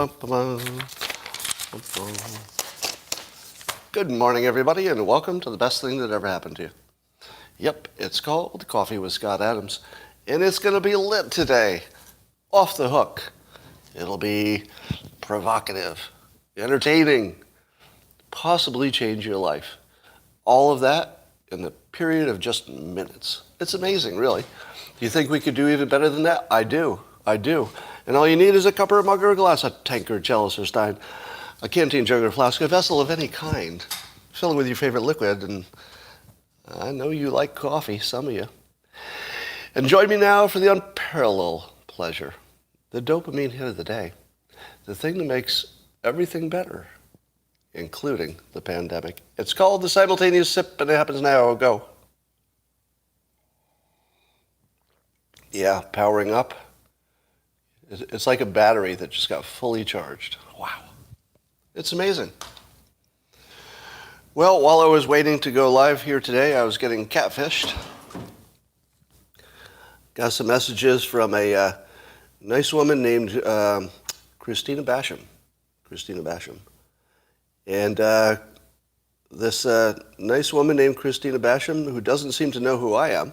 Good morning, everybody, and welcome to the best thing that ever happened to you. Yep, it's called Coffee with Scott Adams, and it's going to be lit today. Off the hook. It'll be provocative, entertaining, possibly change your life. All of that in the period of just minutes. It's amazing, really. Do you think we could do even better than that? I do. And all you need is a cup or a mug or a glass, a tankard, chalice or stein, a canteen, jug or flask, a vessel of any kind. Fill it with your favorite liquid, and I know you like coffee, some of you. And join me now for the unparalleled pleasure, the dopamine hit of the day, the thing that makes everything better, including the pandemic. It's called the simultaneous sip, and it happens now. Go. Yeah, powering up. It's like a battery that just got fully charged. Wow. It's amazing. Well, while I was waiting to go live here today, I was getting catfished. Got some messages from a nice woman named Christina Basham. And this nice woman named Christina Basham, who doesn't seem to know who I am,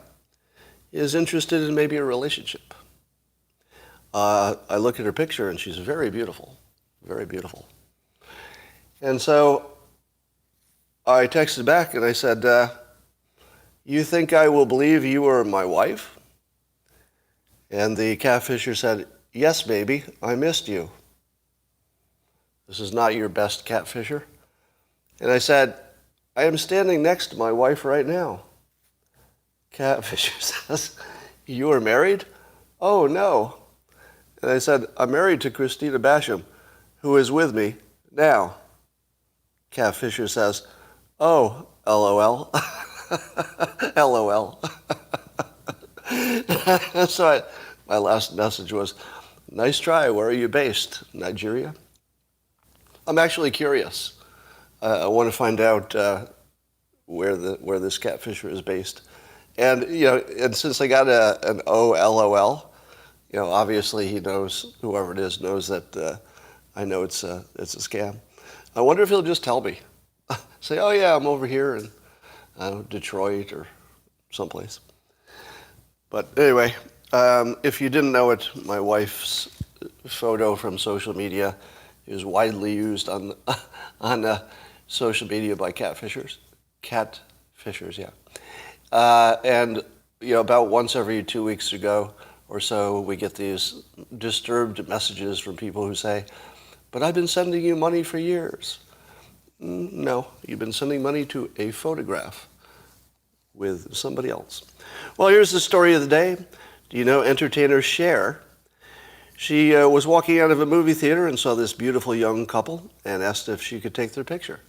is interested in maybe a relationship. I look at her picture, and she's very beautiful. Very beautiful. And so I texted back, and I said, you think I will believe you are my wife? And the catfisher said, yes, baby, I missed you. This is not your best catfisher. And I said, I am standing next to my wife right now. Catfisher says, you are married? Oh, no. And I said, I'm married to Christina Basham, who is with me now. Catfisher says, oh, LOL. LOL. So my last message was, nice try. Where are you based? Nigeria? I'm actually curious. I want to find out where this catfisher is based. And, and since I got an OLOL, obviously he knows, whoever it is, knows that I know it's a scam. I wonder if he'll just tell me. Say, oh yeah, I'm over here in Detroit or someplace. But anyway, if you didn't know it, my wife's photo from social media is widely used on social media by catfishers. Catfishers, yeah. And about once every 2 weeks ago or so, we get these disturbed messages from people who say, but I've been sending you money for years. No, you've been sending money to a photograph with somebody else. Well, here's the story of the day. Do you know entertainer Cher? She was walking out of a movie theater and saw this beautiful young couple and asked if she could take their picture,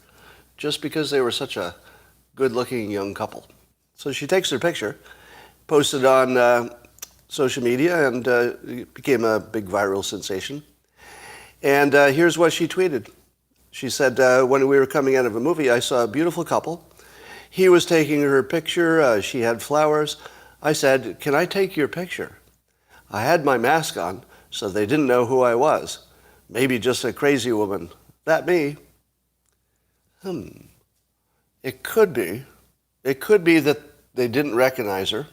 just because they were such a good-looking young couple. So she takes their picture, posted on social media, and it became a big viral sensation. And here's what she tweeted. She said, when we were coming out of a movie, I saw a beautiful couple. He was taking her picture. She had flowers. I said, can I take your picture? I had my mask on, so they didn't know who I was. Maybe just a crazy woman. That me. It could be. It could be that they didn't recognize her,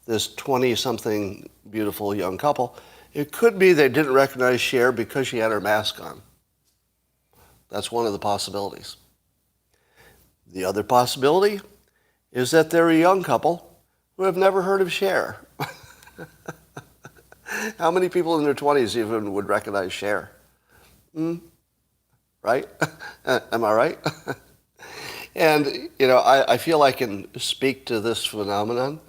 this 20-something beautiful young couple. It could be they didn't recognize Cher because she had her mask on. That's one of the possibilities. The other possibility is that they're a young couple who have never heard of Cher. How many people in their 20s even would recognize Cher? Right? Am I right? And, I feel I can speak to this phenomenon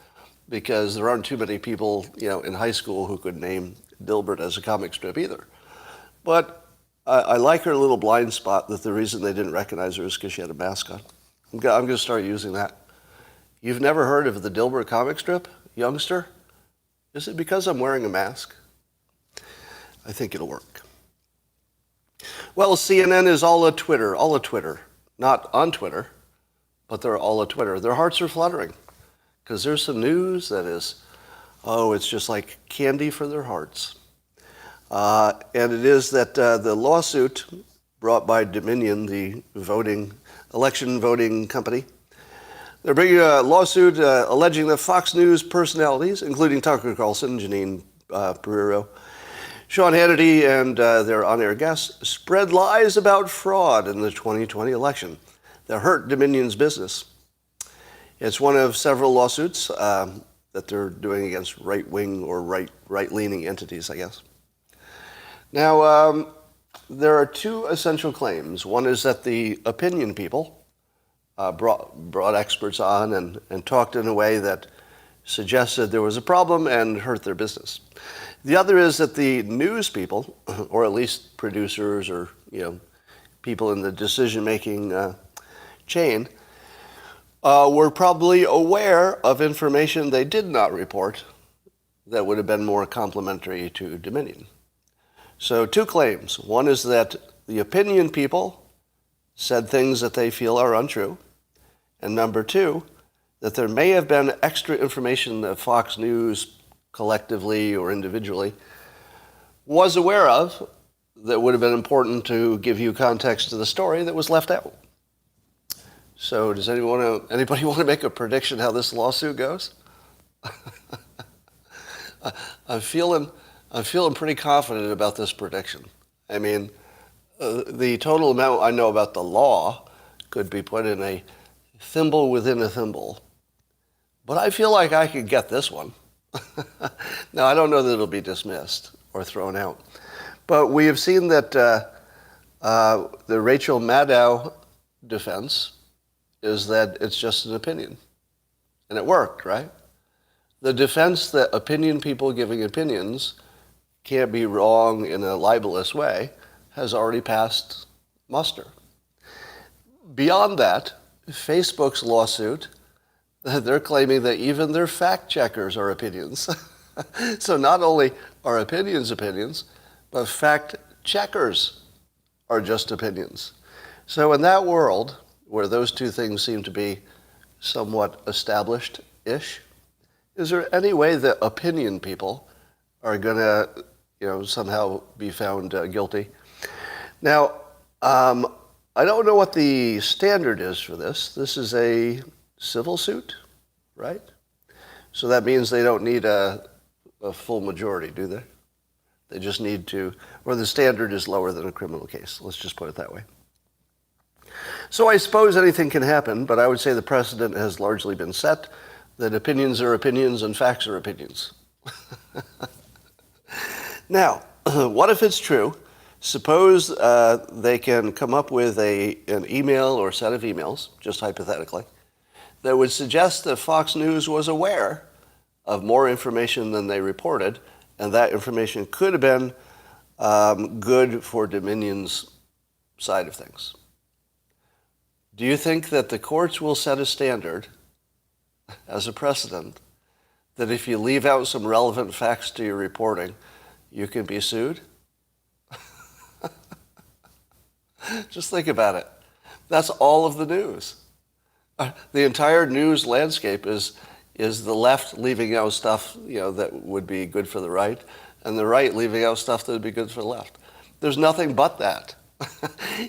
because there aren't too many people, in high school who could name Dilbert as a comic strip either. But I like her little blind spot that the reason they didn't recognize her is because she had a mask on. I'm going to start using that. You've never heard of the Dilbert comic strip, youngster? Is it because I'm wearing a mask? I think it'll work. Well, CNN is all a Twitter. Not on Twitter, but they're all a Twitter. Their hearts are fluttering because there's some news that is, it's just like candy for their hearts. And it is that the lawsuit brought by Dominion, the election voting company, they're bringing a lawsuit alleging that Fox News personalities, including Tucker Carlson, Janine Pereiro, Sean Hannity, and their on-air guests, spread lies about fraud in the 2020 election that hurt Dominion's business. It's one of several lawsuits that they're doing against right-wing or right-leaning entities, I guess. Now, there are two essential claims. One is that the opinion people brought experts on and talked in a way that suggested there was a problem and hurt their business. The other is that the news people, or at least producers or people in the decision-making chain, were probably aware of information they did not report that would have been more complimentary to Dominion. So two claims. One is that the opinion people said things that they feel are untrue. And number two, that there may have been extra information that Fox News collectively or individually was aware of that would have been important to give you context to the story that was left out. So does anybody want to make a prediction how this lawsuit goes? I'm feeling pretty confident about this prediction. I mean, the total amount I know about the law could be put in a thimble within a thimble. But I feel like I could get this one. Now, I don't know that it'll be dismissed or thrown out. But we have seen that the Rachel Maddow defense is that it's just an opinion. And it worked, right? The defense that opinion people giving opinions can't be wrong in a libelous way has already passed muster. Beyond that, Facebook's lawsuit, they're claiming that even their fact checkers are opinions. So not only are opinions, but fact checkers are just opinions. So in that world, where those two things seem to be somewhat established-ish, is there any way that opinion people are going to, somehow be found guilty? Now, I don't know what the standard is for this. This is a civil suit, right? So that means they don't need a full majority, do they? They just need to, or the standard is lower than a criminal case. Let's just put it that way. So I suppose anything can happen, but I would say the precedent has largely been set that opinions are opinions and facts are opinions. Now, what if it's true? Suppose they can come up with an email or set of emails, just hypothetically, that would suggest that Fox News was aware of more information than they reported, and that information could have been good for Dominion's side of things. Do you think that the courts will set a standard as a precedent that if you leave out some relevant facts to your reporting, you can be sued? Just think about it. That's all of the news. The entire news landscape is the left leaving out stuff that would be good for the right, and the right leaving out stuff that would be good for the left. There's nothing but that.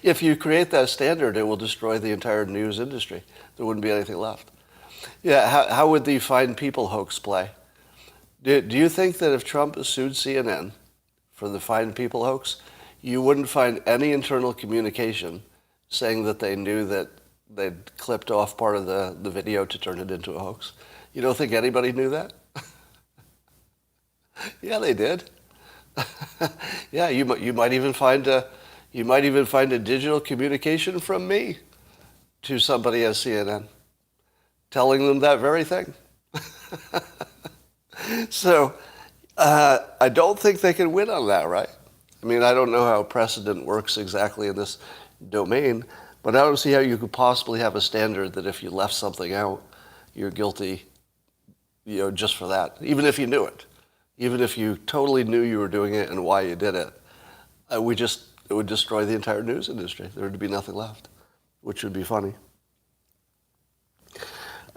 If you create that standard, it will destroy the entire news industry. There wouldn't be anything left. Yeah, how would the Find People hoax play? Do you think that if Trump sued CNN for the Find People hoax, you wouldn't find any internal communication saying that they knew that they'd clipped off part of the video to turn it into a hoax? You don't think anybody knew that? Yeah, they did. Yeah, you might even find a digital communication from me to somebody at CNN, telling them that very thing. So I don't think they can win on that, right? I mean, I don't know how precedent works exactly in this domain, but I don't see how you could possibly have a standard that if you left something out, you're guilty, just for that, even if you knew it. Even if you totally knew you were doing it and why you did it, it would destroy the entire news industry. There would be nothing left, which would be funny.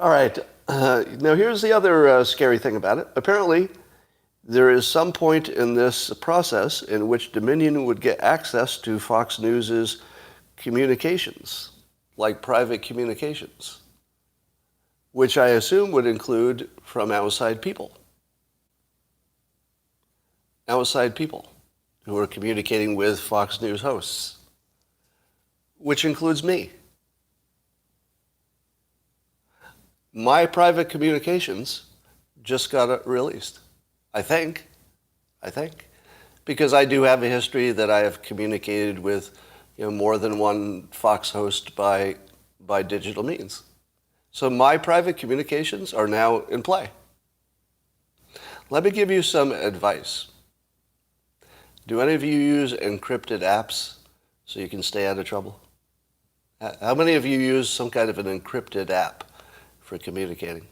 All right. Now, here's the other scary thing about it. Apparently, there is some point in this process in which Dominion would get access to Fox News's communications, like private communications, which I assume would include from outside people. Outside people who are communicating with Fox News hosts, which includes me. My private communications just got released. I think, because I do have a history that I have communicated with, more than one Fox host by digital means. So my private communications are now in play. Let me give you some advice. Do any of you use encrypted apps so you can stay out of trouble? How many of you use some kind of an encrypted app for communicating?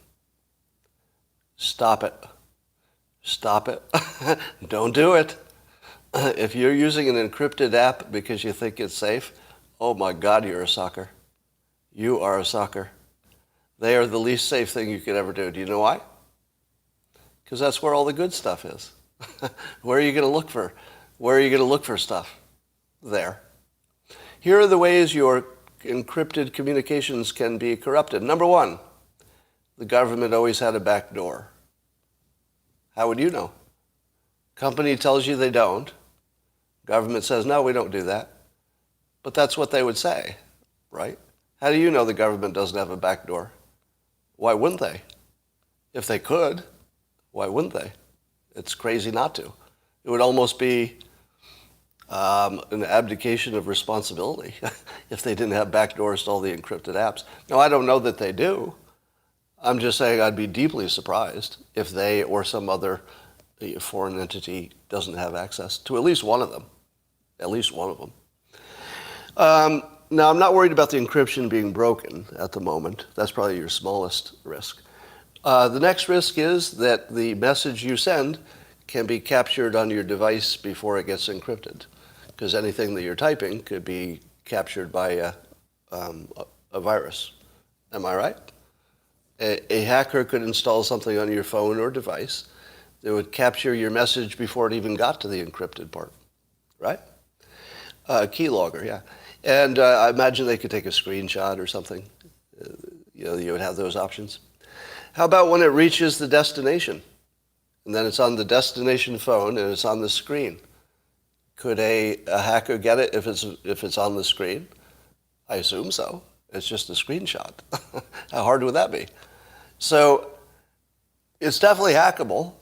Stop it. Stop it. Don't do it. If you're using an encrypted app because you think it's safe, oh my God, you're a sucker. You are a sucker. They are the least safe thing you could ever do. Do you know why? Because that's where all the good stuff is. Where are you going to look for? Where are you going to look for stuff? There. Here are the ways your encrypted communications can be corrupted. Number one, the government always had a back door. How would you know? Company tells you they don't. Government says, no, we don't do that. But that's what they would say, right? How do you know the government doesn't have a back door? Why wouldn't they? If they could, why wouldn't they? It's crazy not to. It would almost be an abdication of responsibility if they didn't have back doors to all the encrypted apps. Now, I don't know that they do. I'm just saying I'd be deeply surprised if they or some other foreign entity doesn't have access to at least one of them. At least one of them. Now, I'm not worried about the encryption being broken at the moment. That's probably your smallest risk. The next risk is that the message you send can be captured on your device before it gets encrypted, because anything that you're typing could be captured by a virus. Am I right? A hacker could install something on your phone or device that would capture your message before it even got to the encrypted part, right? Keylogger, yeah. And I imagine they could take a screenshot or something. You would have those options. How about when it reaches the destination? And then it's on the destination phone and it's on the screen. Could a hacker get it if it's on the screen? I assume so. It's just a screenshot. How hard would that be? So it's definitely hackable,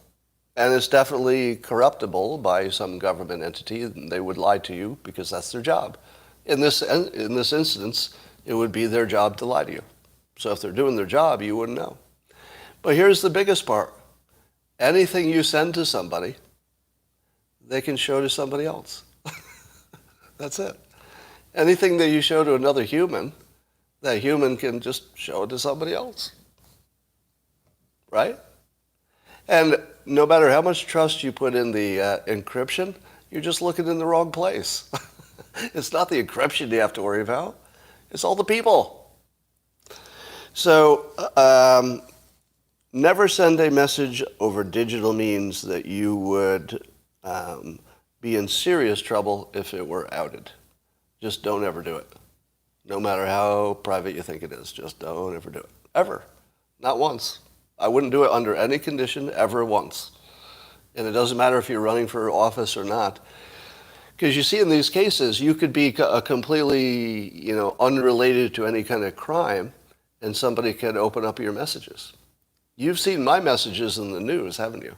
and it's definitely corruptible by some government entity. They would lie to you because that's their job. In this instance, it would be their job to lie to you. So if they're doing their job, you wouldn't know. But here's the biggest part. Anything you send to somebody, they can show to somebody else. That's it. Anything that you show to another human, that human can just show it to somebody else. Right? And no matter how much trust you put in the encryption, you're just looking in the wrong place. It's not the encryption you have to worry about. It's all the people. So never send a message over digital means that you would be in serious trouble if it were outed. Just don't ever do it. No matter how private you think it is, just don't ever do it. Ever. Not once. I wouldn't do it under any condition, ever once. And it doesn't matter if you're running for office or not. Because you see in these cases, you could be completely, unrelated to any kind of crime, and somebody could open up your messages. You've seen my messages in the news, haven't you?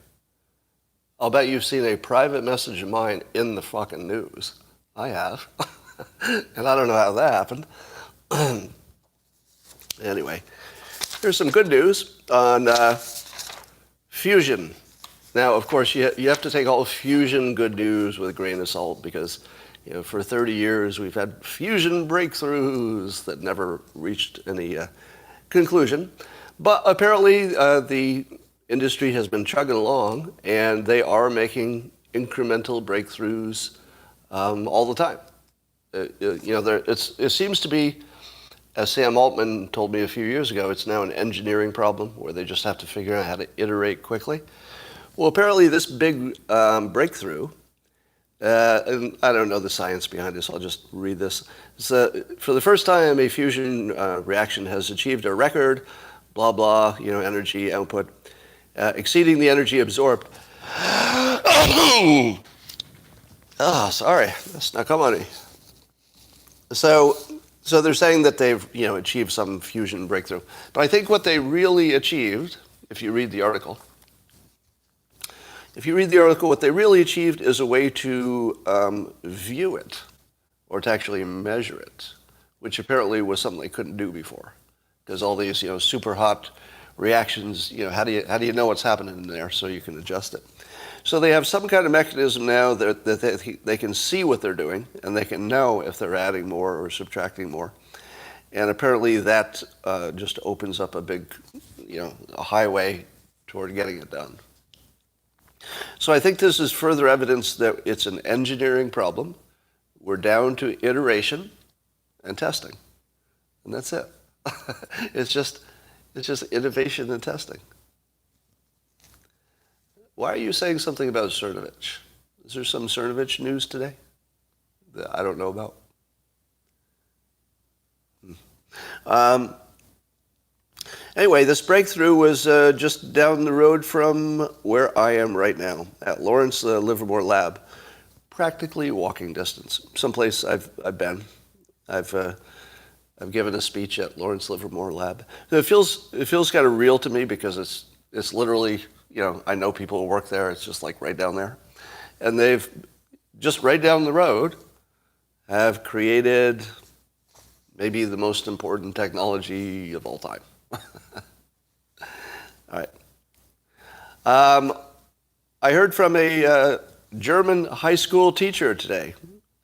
I'll bet you've seen a private message of mine in the fucking news. I have. And I don't know how that happened. Anyway, here's some good news on fusion. Now, of course, you have to take all fusion good news with a grain of salt because, for 30 years we've had fusion breakthroughs that never reached any conclusion. But apparently the industry has been chugging along, and they are making incremental breakthroughs all the time. It seems to be, as Sam Altman told me a few years ago, it's now an engineering problem where they just have to figure out how to iterate quickly. Well, apparently this big breakthrough, and I don't know the science behind this, I'll just read this. For the first time, a fusion reaction has achieved a record, blah, blah, energy output, exceeding the energy absorbed. Oh, sorry, that's not come on me. So they're saying that they've, achieved some fusion breakthrough. But I think what they really achieved, if you read the article, what they really achieved is a way to view it, or to actually measure it, which apparently was something they couldn't do before, because all these, super hot reactions, how do you know what's happening in there so you can adjust it? So they have some kind of mechanism now that they can see what they're doing, and they can know if they're adding more or subtracting more. And apparently that just opens up a big, a highway toward getting it done. So I think this is further evidence that it's an engineering problem. We're down to iteration and testing, and that's it. It's just innovation and testing. Why are you saying something about Cernovich? Is there some Cernovich news today that I don't know about? Anyway, this breakthrough was just down the road from where I am right now, at Lawrence Livermore Lab, practically walking distance. Someplace I've been. I've given a speech at Lawrence Livermore Lab. So it feels kind of real to me because it's literally, I know people who work there. It's just like right down there, and they've just right down the road have created maybe the most important technology of all time. All right. I heard from a German high school teacher today,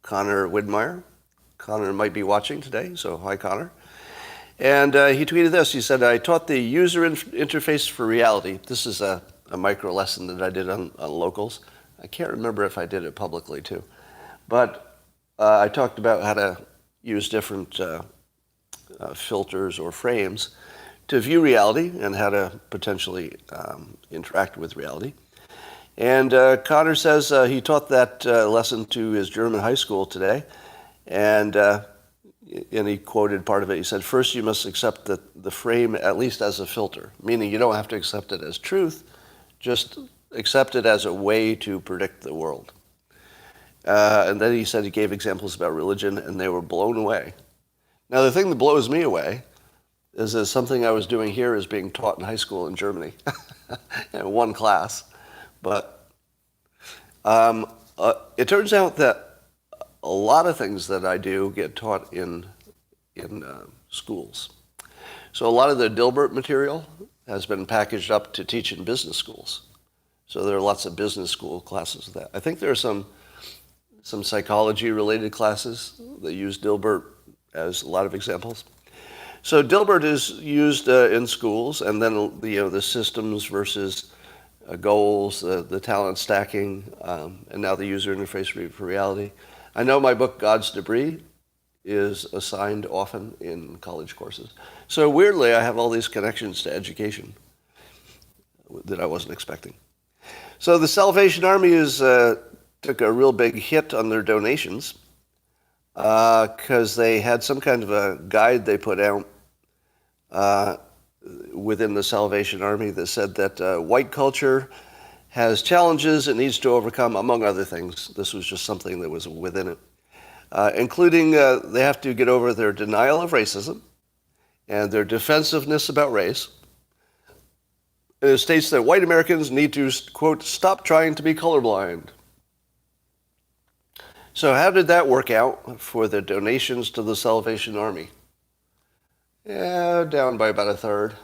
Connor Widmeyer. Connor might be watching today, so hi, Connor. And he tweeted this. He said, I taught the user interface for reality. This is a micro lesson that I did on locals. I can't remember if I did it publicly, too. But I talked about how to use different filters or frames to view reality and how to potentially interact with reality. And Connor says he taught that lesson to his German high school today. And he quoted part of it. He said, first you must accept the frame at least as a filter, meaning you don't have to accept it as truth, just accept it as a way to predict the world. And then he said he gave examples about religion, and they were blown away. Now, the thing that blows me away is that something I was doing here is being taught in high school in Germany, in one class. But it turns out that a lot of things that I do get taught in schools. So a lot of the Dilbert material has been packaged up to teach in business schools. So there are lots of business school classes of that. I think there are some psychology-related classes that use Dilbert as a lot of examples. So Dilbert is used in schools, and then the systems versus goals, the talent stacking, and now the user interface for reality. I know my book, God's Debris, is assigned often in college courses. So weirdly, I have all these connections to education that I wasn't expecting. So the Salvation Army took a real big hit on their donations because they had some kind of a guide they put out within the Salvation Army that said that white culture has challenges it needs to overcome, among other things. This was just something that was within it, including they have to get over their denial of racism and their defensiveness about race. It states that white Americans need to, quote, stop trying to be colorblind. So how did that work out for the donations to the Salvation Army? Yeah, down by about a third.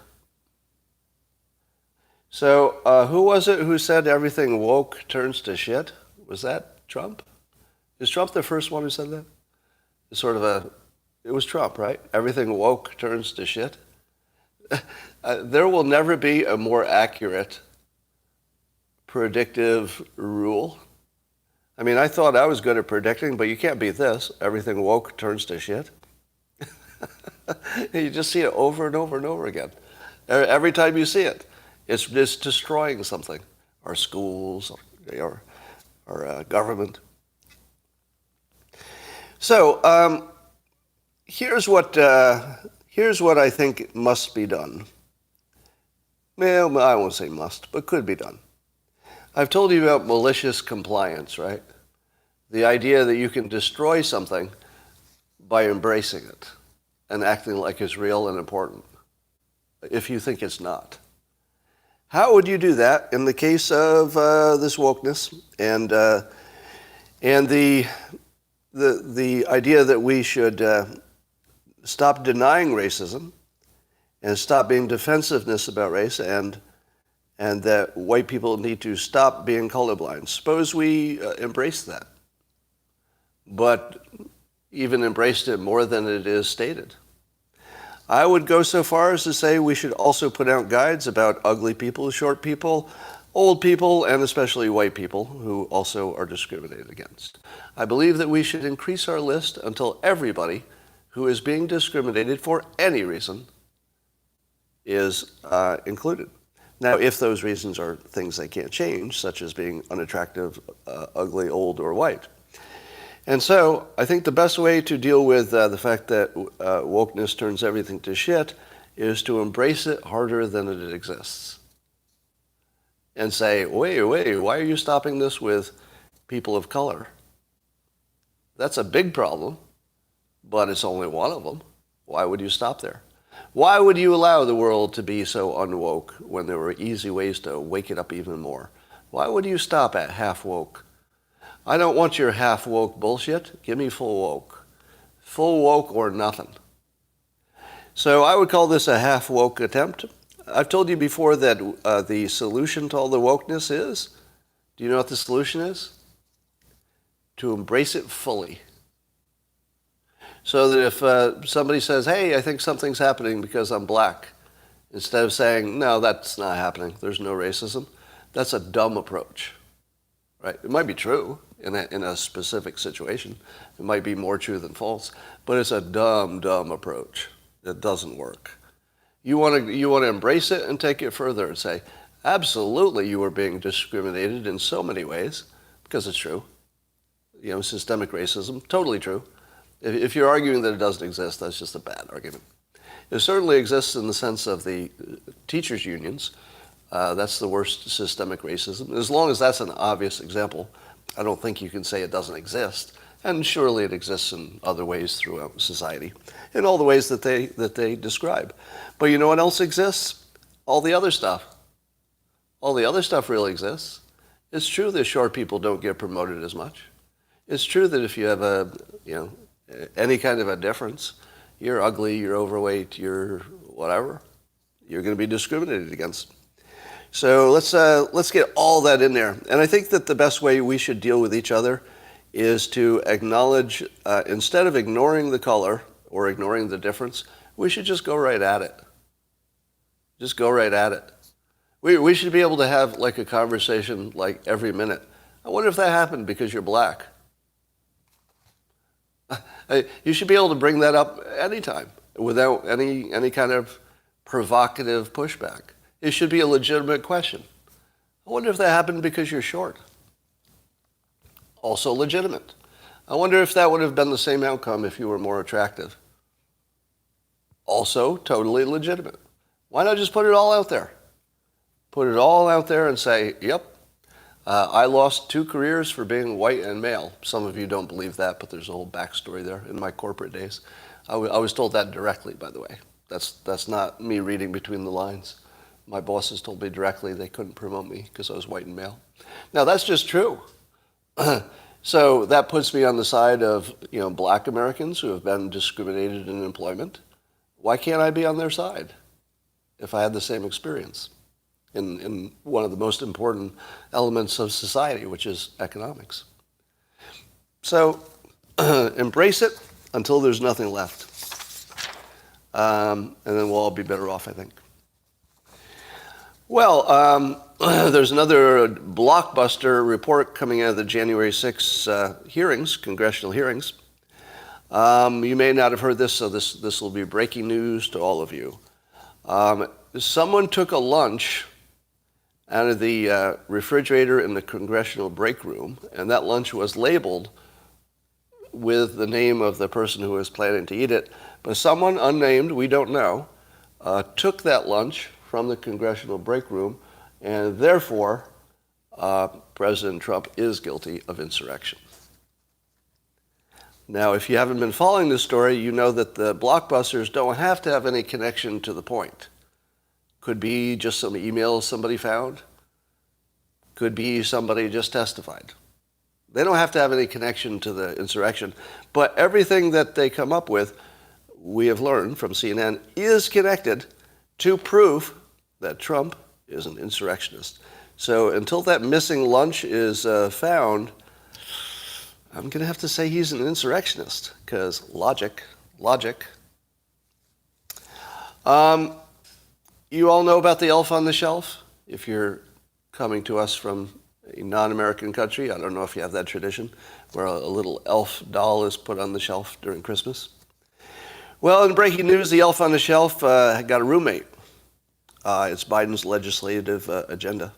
So who was it who said everything woke turns to shit? Was that Trump? Is Trump the first one who said that? It's it was Trump, right? Everything woke turns to shit. There will never be a more accurate predictive rule. I mean, I thought I was good at predicting, but you can't beat this. Everything woke turns to shit. You just see it over and over and over again. Every time you see it, it's destroying something our schools, our government. So here's what I think must be done. Well, I won't say must, but could be done. I've told you about malicious compliance, right? The idea that you can destroy something by embracing it and acting like it's real and important, if you think it's not. How would you do that in the case of this wokeness and the idea that we should stop denying racism and stop being defensiveness about race, and that white people need to stop being colorblind? Suppose we embrace that, but even embraced it more than it is stated. I would go so far as to say we should also put out guides about ugly people, short people, old people, and especially white people who also are discriminated against. I believe that we should increase our list until everybody who is being discriminated for any reason is included. Now, if those reasons are things they can't change, such as being unattractive, ugly, old, or white. And so I think the best way to deal with the fact that wokeness turns everything to shit is to embrace it harder than it exists. And say, wait, why are you stopping this with people of color? That's a big problem, but it's only one of them. Why would you stop there? Why would you allow the world to be so unwoke when there were easy ways to wake it up even more? Why would you stop at half woke? I don't want your half woke bullshit. Give me full woke. Full woke or nothing. So I would call this a half woke attempt. I've told you before that the solution to all the wokeness is, do you know what the solution is? To embrace it fully. So that if somebody says, hey, I think something's happening because I'm black, instead of saying, no, that's not happening, there's no racism, that's a dumb approach. Right? It might be true in a specific situation. It might be more true than false, but it's a dumb approach that doesn't work. You want to embrace it and take it further and say, absolutely, you are being discriminated in so many ways, because it's true. You know, systemic racism, totally true. If you're arguing that it doesn't exist, that's just a bad argument. It certainly exists in the sense of the teachers' unions. That's the worst systemic racism. As long as that's an obvious example, I don't think you can say it doesn't exist. And surely it exists in other ways throughout society, in all the ways that they describe. But you know what else exists? All the other stuff. All the other stuff really exists. It's true that short people don't get promoted as much. It's true that if you have any kind of a difference, you're ugly, you're overweight, you're whatever, you're going to be discriminated against. So let's get all that in there. And I think that the best way we should deal with each other is to acknowledge, instead of ignoring the color or ignoring the difference, we should just go right at it. Just go right at it. We should be able to have like a conversation like every minute. I wonder if that happened because you're black. You should be able to bring that up anytime without any kind of provocative pushback. It should be a legitimate question. I wonder if that happened because you're short. Also legitimate. I wonder if that would have been the same outcome if you were more attractive. Also totally legitimate. Why not just put it all out there? Put it all out there and say, yep, I lost 2 careers for being white and male. Some of you don't believe that, but there's a whole backstory there in my corporate days. I was told that directly, by the way. That's not me reading between the lines. My bosses told me directly they couldn't promote me because I was white and male. Now, that's just true. So that puts me on the side of black Americans who have been discriminated in employment. Why can't I be on their side if I had the same experience in one of the most important elements of society, which is economics? So embrace it until there's nothing left. And then we'll all be better off, I think. Well, there's another blockbuster report coming out of the January 6 hearings, congressional hearings. You may not have heard this, so this will be breaking news to all of you. Someone took a lunch out of the refrigerator in the congressional break room, and that lunch was labeled with the name of the person who was planning to eat it. But someone unnamed, we don't know, took that lunch from the congressional break room, and therefore President Trump is guilty of insurrection. Now, if you haven't been following this story, you know that the blockbusters don't have to have any connection to the point. Could be just some emails somebody found. Could be somebody just testified. They don't have to have any connection to the insurrection. But everything that they come up with, we have learned from CNN, is connected to proof that Trump is an insurrectionist. So until that missing lunch is found, I'm going to have to say he's an insurrectionist, because logic. You all know about the elf on the shelf? If you're coming to us from a non-American country, I don't know if you have that tradition, where a little elf doll is put on the shelf during Christmas. Well, in breaking news, the elf on the shelf got a roommate. It's Biden's legislative agenda.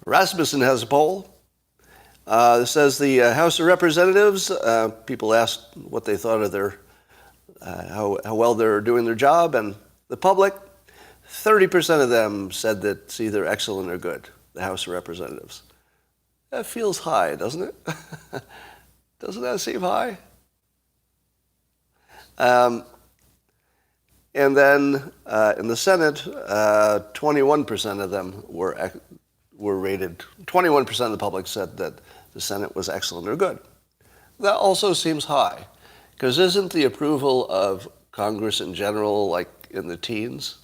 Rasmussen has a poll. It says the House of Representatives, people asked what they thought of their, how well they're doing their job, and the public, 30% of them said that it's either excellent or good, the House of Representatives. That feels high, doesn't it? Doesn't that seem high? And then in the Senate, 21% of them were rated, 21% of the public said that the Senate was excellent or good. That also seems high, because isn't the approval of Congress in general like in the teens?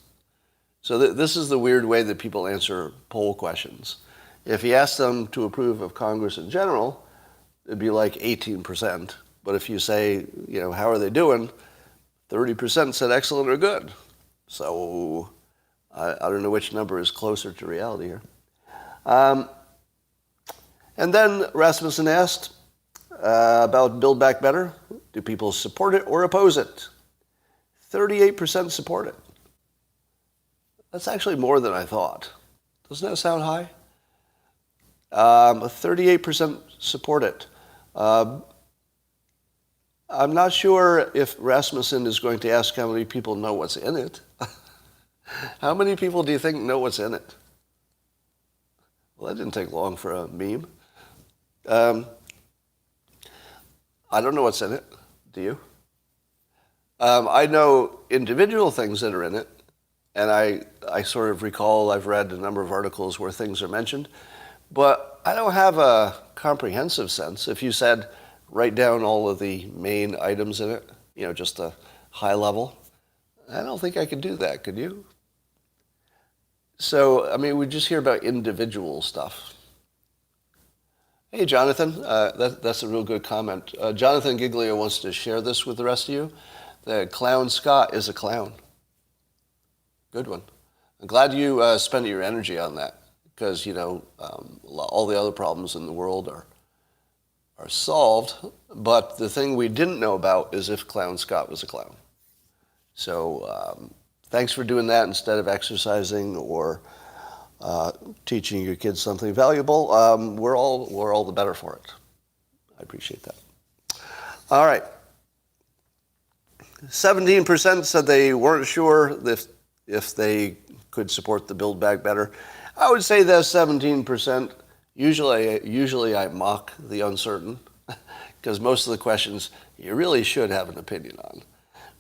So this is the weird way that people answer poll questions. If you ask them to approve of Congress in general, it'd be like 18%. But if you say, how are they doing? 30% said excellent or good. So I don't know which number is closer to reality here. And then Rasmussen asked about Build Back Better. Do people support it or oppose it? 38% support it. That's actually more than I thought. Doesn't that sound high? 38% support it. I'm not sure if Rasmussen is going to ask how many people know what's in it. How many people do you think know what's in it? Well, that didn't take long for a meme. I don't know what's in it. Do you? I know individual things that are in it, and I sort of recall I've read a number of articles where things are mentioned, but I don't have a comprehensive sense. If you said, write down all of the main items in it, just a high level, I don't think I could do that, could you? So, we just hear about individual stuff. Hey, Jonathan, that's a real good comment. Jonathan Giglio wants to share this with the rest of you. The clown Scott is a clown. Good one. I'm glad you spent your energy on that, because, all the other problems in the world are solved, but the thing we didn't know about is if Clown Scott was a clown. So thanks for doing that instead of exercising or teaching your kids something valuable. We're all the better for it. I appreciate that. All right. 17% said they weren't sure if they could support the Build Back Better. I would say that 17%. Usually I mock the uncertain, because most of the questions you really should have an opinion on.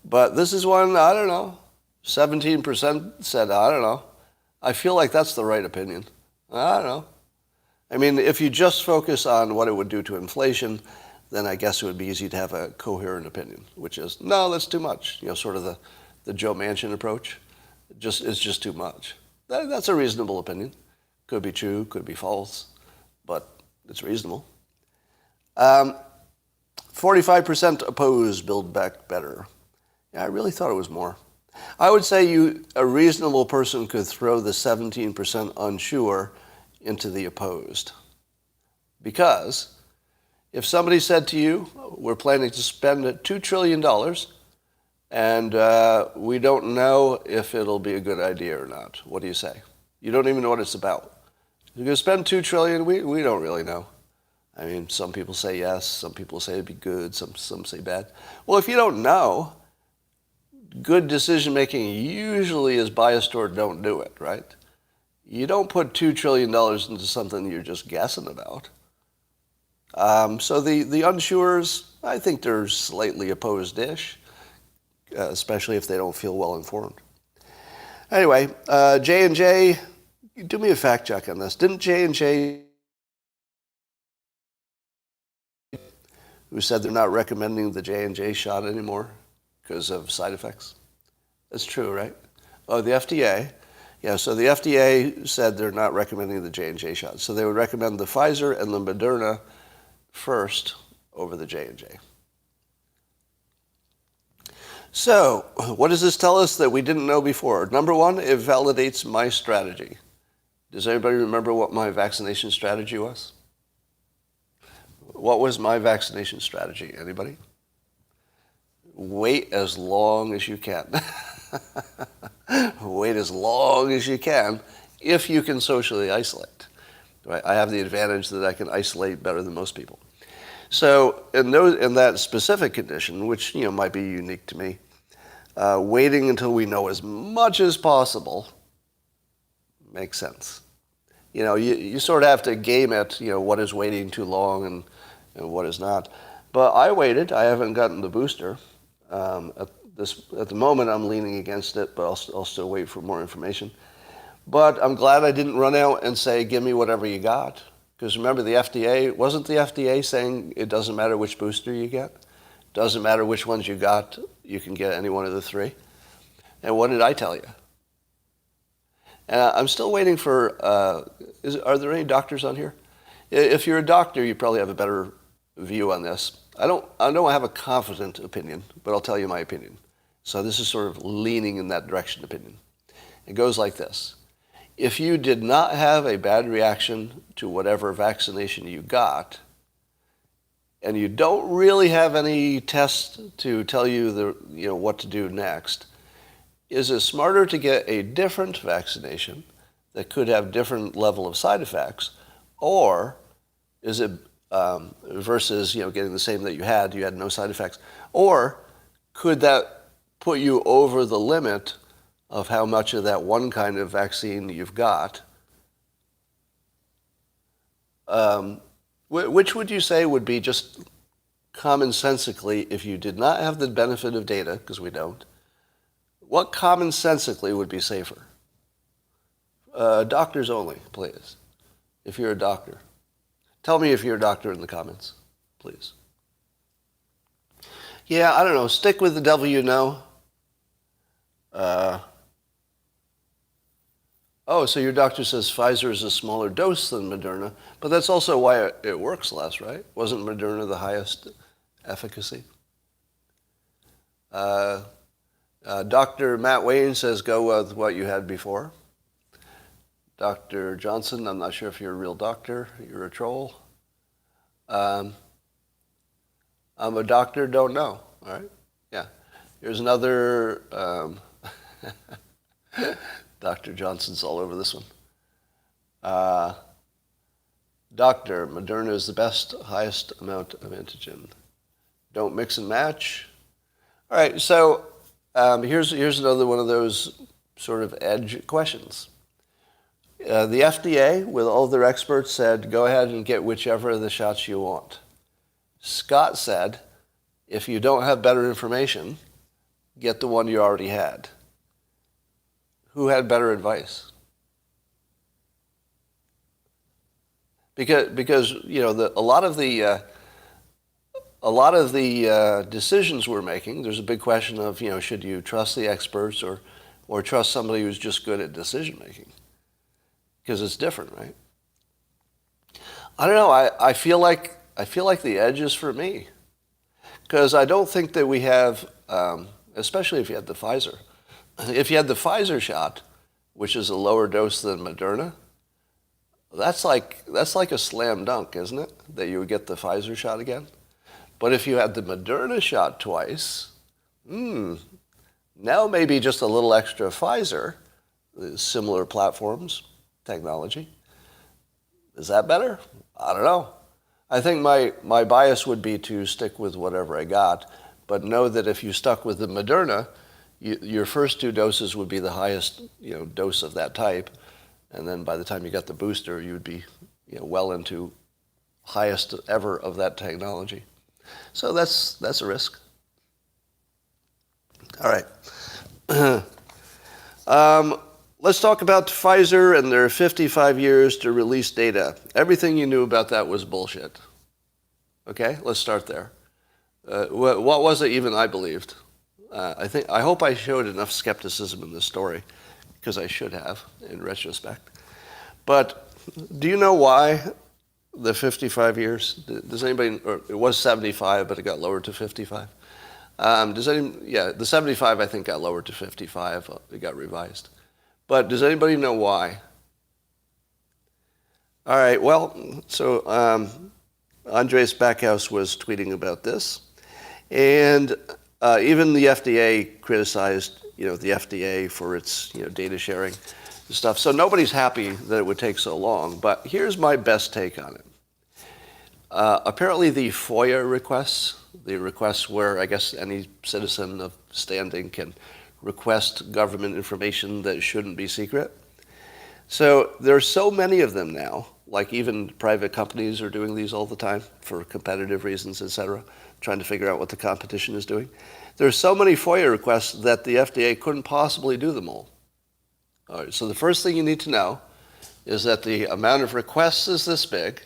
But this is one, I don't know. 17% said, I don't know. I feel like that's the right opinion. I don't know. If you just focus on what it would do to inflation, then I guess it would be easy to have a coherent opinion, which is, no, that's too much. Sort of the Joe Manchin approach. It's just too much. That's a reasonable opinion. Could be true, could be false, but it's reasonable. 45% oppose Build Back Better. Yeah, I really thought it was more. I would say a reasonable person could throw the 17% unsure into the opposed. Because if somebody said to you, we're planning to spend $2 trillion, And we don't know if it'll be a good idea or not. What do you say? You don't even know what it's about. You're going to spend $2 trillion? We don't really know. I mean, some people say yes, some people say it'd be good, some say bad. Well, if you don't know, good decision-making usually is biased toward don't do it, right? You don't put $2 trillion into something you're just guessing about. So the unsures, I think they're slightly opposed-ish, especially if they don't feel well informed. Anyway, J&J, do me a fact check on this. Didn't J&J, who said they're not recommending the J&J shot anymore because of side effects? That's true, right? Oh, the FDA. Yeah, so the FDA said they're not recommending the J&J shot. So they would recommend the Pfizer and the Moderna first over the J&J. So what does this tell us that we didn't know before? Number one, it validates my strategy. Does anybody remember what my vaccination strategy was? What was my vaccination strategy? Anybody? Wait as long as you can. Wait as long as you can if you can socially isolate. Right? I have the advantage that I can isolate better than most people. So in that specific condition, which might be unique to me, waiting until we know as much as possible makes sense. You sort of have to game it, what is waiting too long and what is not. But I waited. I haven't gotten the booster. At the moment, I'm leaning against it, but I'll still wait for more information. But I'm glad I didn't run out and say, give me whatever you got. Because remember, wasn't the FDA saying it doesn't matter which booster you get? Doesn't matter which ones you got, you can get any one of the three. And what did I tell you? And I'm still waiting for, are there any doctors on here? If you're a doctor, you probably have a better view on this. I don't have a confident opinion, but I'll tell you my opinion. So this is sort of leaning in that direction opinion. It goes like this. If you did not have a bad reaction to whatever vaccination you got, and you don't really have any tests to tell you what to do next, is it smarter to get a different vaccination that could have different level of side effects, or is it versus getting the same that you had no side effects, or could that put you over the limit of how much of that one kind of vaccine you've got? Which would you say would be just commonsensically, if you did not have the benefit of data, because we don't, what commonsensically would be safer? Doctors only, please. If you're a doctor. Tell me if you're a doctor in the comments, please. Yeah, I don't know. Stick with the devil you know. So your doctor says Pfizer is a smaller dose than Moderna, but that's also why it works less, right? Wasn't Moderna the highest efficacy? Dr. Matt Wayne says go with what you had before. Dr. Johnson, I'm not sure if you're a real doctor. You're a troll. I'm a doctor, don't know. All right? Yeah. Here's another... Dr. Johnson's all over this one. Doctor, Moderna is the best, highest amount of antigen. Don't mix and match. All right, so here's another one of those sort of edge questions. The FDA, with all their experts, said, go ahead and get whichever of the shots you want. Scott said, if you don't have better information, get the one you already had. Who had better advice? Because a lot of the decisions we're making, there's a big question of should you trust the experts or trust somebody who's just good at decision making? Because it's different, right? I don't know. I feel like the edge is for me, because I don't think that we have, especially if you had the Pfizer. If you had the Pfizer shot, which is a lower dose than Moderna, that's like a slam dunk, isn't it? That you would get the Pfizer shot again. But if you had the Moderna shot twice, Now maybe just a little extra Pfizer, similar platforms, technology. Is that better? I don't know. I think my bias would be to stick with whatever I got, but know that if you stuck with the Moderna, your first 2 doses would be the highest dose of that type, and then by the time you got the booster, you would be well into highest ever of that technology. So that's a risk. All right. Let's talk about Pfizer and their 55 years to release data. Everything you knew about that was bullshit. Okay, let's start there. What was it even I believed? I hope I showed enough skepticism in this story, because I should have, in retrospect. But do you know why the 55 years? Does anybody? Or it was 75, but it got lowered to 55. The 75 I think got lowered to 55. It got revised. But does anybody know why? All right. Well, so Andres Backhouse was tweeting about this, and even the FDA criticized, the FDA for its, data sharing and stuff. So nobody's happy that it would take so long. But here's my best take on it. Apparently, the FOIA requests, the requests where I guess any citizen of standing can request government information that shouldn't be secret. So there are so many of them now, like even private companies are doing these all the time for competitive reasons, et cetera, trying to figure out what the competition is doing. There are so many FOIA requests that the FDA couldn't possibly do them all. All right, so the first thing you need to know is that the amount of requests is this big,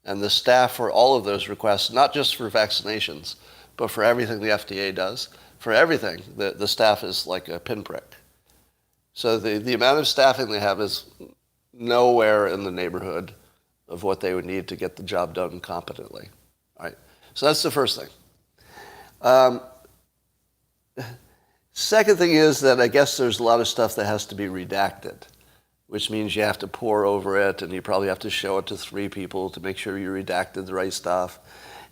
and the staff for all of those requests, not just for vaccinations, but for everything the FDA does, for everything, the staff is like a pinprick. So the amount of staffing they have is nowhere in the neighborhood of what they would need to get the job done competently. All right. So that's the first thing. Second thing is that I guess there's a lot of stuff that has to be redacted, which means you have to pore over it, and you probably have to show it to 3 people to make sure you redacted the right stuff.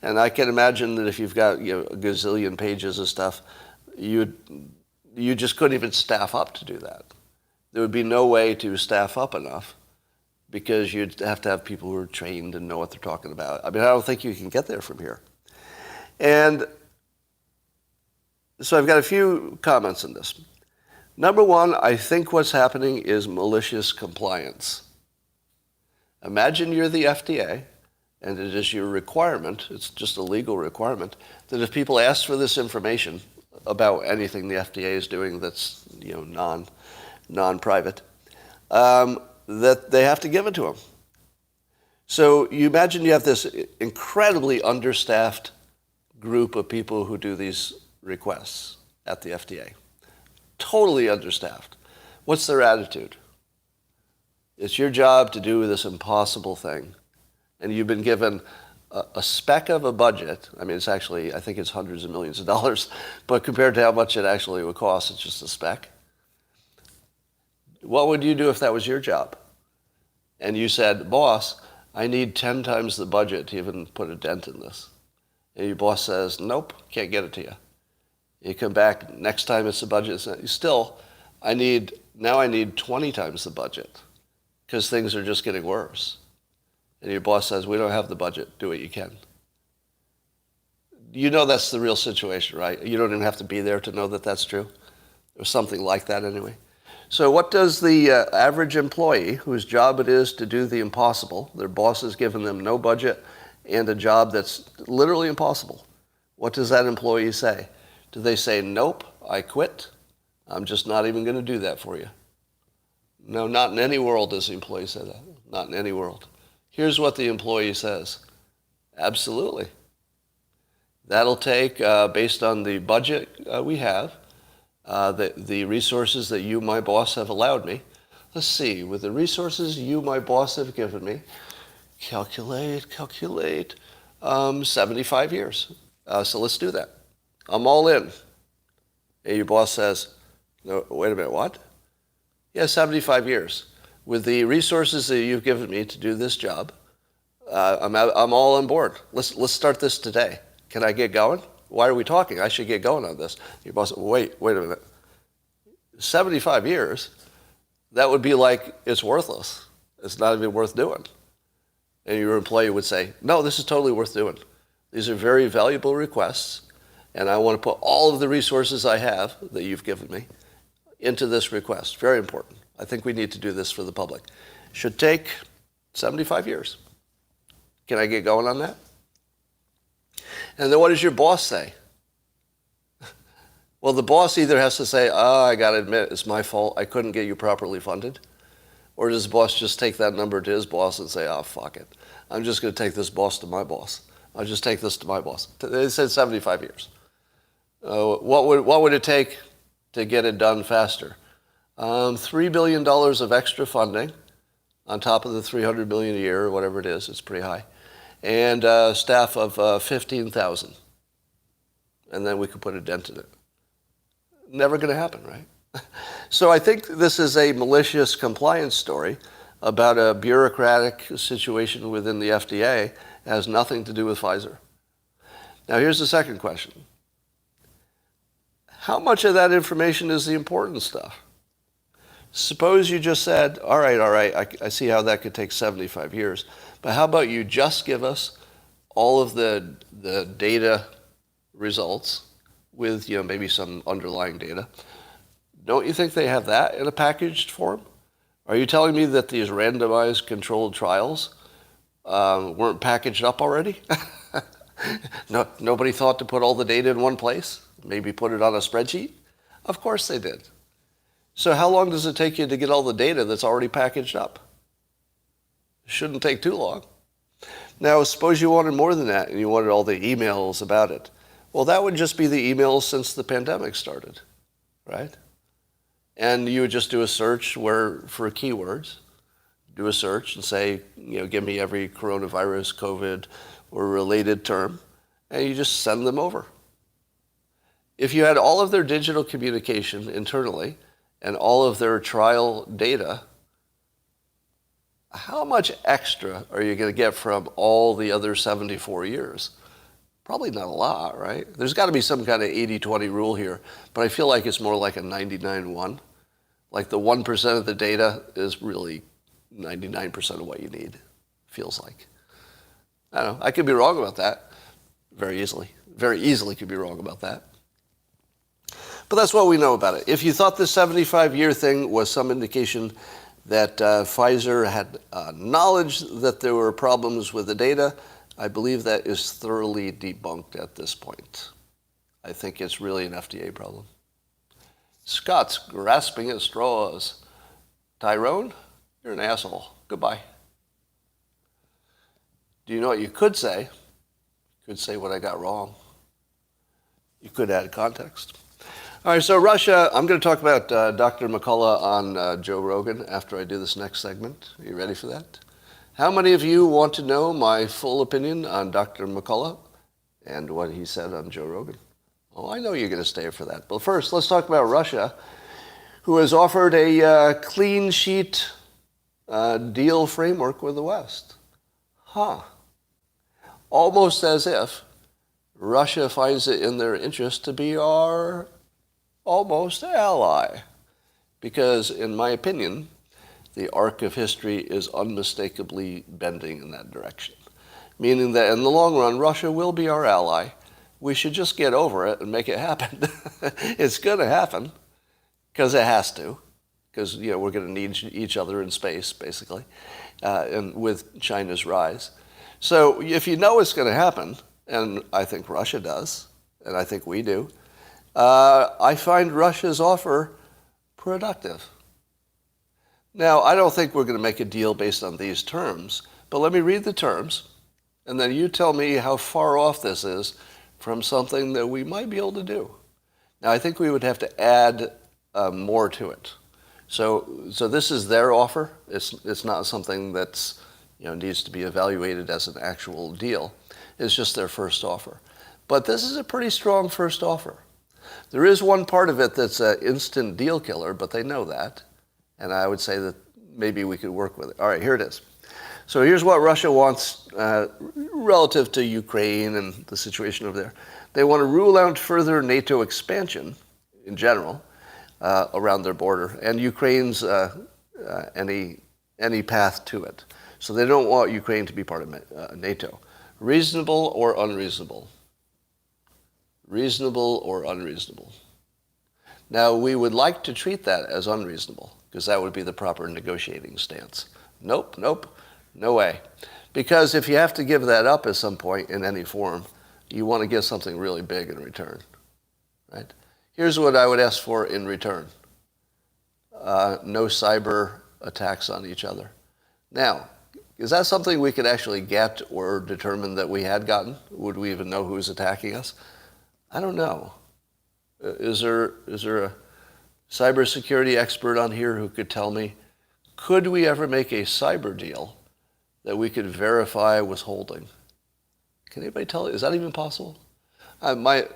And I can imagine that if you've got a gazillion pages of stuff, you just couldn't even staff up to do that. There would be no way to staff up enough, because you'd have to have people who are trained and know what they're talking about. I mean, I don't think you can get there from here. And so I've got a few comments on this. Number one, I think what's happening is malicious compliance. Imagine you're the FDA, and it is your requirement, it's just a legal requirement, that if people ask for this information about anything the FDA is doing that's non-private, that they have to give it to them. So you imagine you have this incredibly understaffed group of people who do these requests at the FDA. Totally understaffed. What's their attitude? It's your job to do this impossible thing. And you've been given a speck of a budget. I mean, it's actually, I think it's hundreds of millions of dollars, but compared to how much it actually would cost, it's just a speck. What would you do if that was your job? And you said, boss, I need 10 times the budget to even put a dent in this. And your boss says, nope, can't get it to you. You come back, next time it's the budget, still, I need 20 times the budget, because things are just getting worse. And your boss says, we don't have the budget, do what you can. You know that's the real situation, right? You don't even have to be there to know that that's true, or something like that anyway. So what does the average employee, whose job it is to do the impossible, their boss has given them no budget and a job that's literally impossible, what does that employee say? Do they say, nope, I quit, I'm just not even going to do that for you? No, not in any world does the employee say that. Not in any world. Here's what the employee says. Absolutely. That'll take, based on the budget we have, the resources that you, my boss, have allowed me. Let's see, with the resources you, my boss, have given me, calculate, 75 years. So let's do that. I'm all in. And your boss says, no, wait a minute, what? Yeah, 75 years. With the resources that you've given me to do this job, I'm all on board. Let's start this today. Can I get going? Why are we talking? I should get going on this. Your boss says, wait a minute. 75 years, that would be like it's worthless. It's not even worth doing. And your employee would say, no, this is totally worth doing. These are very valuable requests, and I want to put all of the resources I have that you've given me into this request. Very important. I think we need to do this for the public. Should take 75 years. Can I get going on that? And then what does your boss say? Well, the boss either has to say, I got to admit, it's my fault. I couldn't get you properly funded. Or does the boss just take that number to his boss and say, fuck it. I'm just going to take this boss to my boss. I'll just take this to my boss. They said 75 years. What would it take to get it done faster? $3 billion of extra funding on top of the $300 million a year or whatever it is. It's pretty high. And staff of 15,000. And then we could put a dent in it. Never going to happen, right? So I think this is a malicious compliance story about a bureaucratic situation within the FDA. It has nothing to do with Pfizer. Now here's the second question. How much of that information is the important stuff? Suppose you just said, all right, I see how that could take 75 years, but how about you just give us all of the data results with maybe some underlying data. Don't you think they have that in a packaged form? Are you telling me that these randomized controlled trials weren't packaged up already? No, nobody thought to put all the data in one place? Maybe put it on a spreadsheet? Of course they did. So how long does it take you to get all the data that's already packaged up? It shouldn't take too long. Now, suppose you wanted more than that and you wanted all the emails about it. Well, that would just be the emails since the pandemic started, right? And you would just do a search for keywords, do a search and say, give me every coronavirus, COVID, or related term, and you just send them over. If you had all of their digital communication internally and all of their trial data, how much extra are you going to get from all the other 74 years? Probably not a lot, right? There's got to be some kind of 80-20 rule here, but I feel like it's more like a 99-1. Like the 1% of the data is really 99% of what you need, feels like. I don't know. I could be wrong about that very easily. Very easily could be wrong about that. But that's what we know about it. If you thought this 75-year thing was some indication that Pfizer had knowledge that there were problems with the data, I believe that is thoroughly debunked at this point. I think it's really an FDA problem. Scott's grasping at straws. Tyrone, you're an asshole. Goodbye. Do you know what you could say? You could say what I got wrong. You could add context. All right, so Russia, I'm going to talk about Dr. McCullough on Joe Rogan after I do this next segment. Are you ready for that? How many of you want to know my full opinion on Dr. McCullough and what he said on Joe Rogan? Oh, I know you're going to stay for that. But first, let's talk about Russia, who has offered a clean sheet deal framework with the West. Almost as if Russia finds it in their interest to be our almost ally. Because, in my opinion, the arc of history is unmistakably bending in that direction. Meaning that in the long run, Russia will be our ally. We should just get over it and make it happen. It's going to happen, because it has to. Because we're going to need each other in space, basically, and with China's rise. So if you know it's going to happen, and I think Russia does, and I think we do, I find Russia's offer productive. Now, I don't think we're going to make a deal based on these terms, but let me read the terms, and then you tell me how far off this is from something that we might be able to do. Now, I think we would have to add more to it. So this is their offer. It's not something that's needs to be evaluated as an actual deal. It's just their first offer. But this is a pretty strong first offer. There is one part of it that's an instant deal killer, but they know that. And I would say that maybe we could work with it. All right, here it is. So here's what Russia wants relative to Ukraine and the situation over there. They want to rule out further NATO expansion in general. around their border, and Ukraine's any path to it. So they don't want Ukraine to be part of NATO. Reasonable or unreasonable? Reasonable or unreasonable? Now, we would like to treat that as unreasonable, because that would be the proper negotiating stance. Nope, no way. Because if you have to give that up at some point in any form, you want to get something really big in return, right? Here's what I would ask for in return. No cyber attacks on each other. Now, is that something we could actually get or determine that we had gotten? Would we even know who's attacking us? I don't know. Is there a cybersecurity expert on here who could tell me, could we ever make a cyber deal that we could verify withholding? Can anybody tell? Is that even possible? My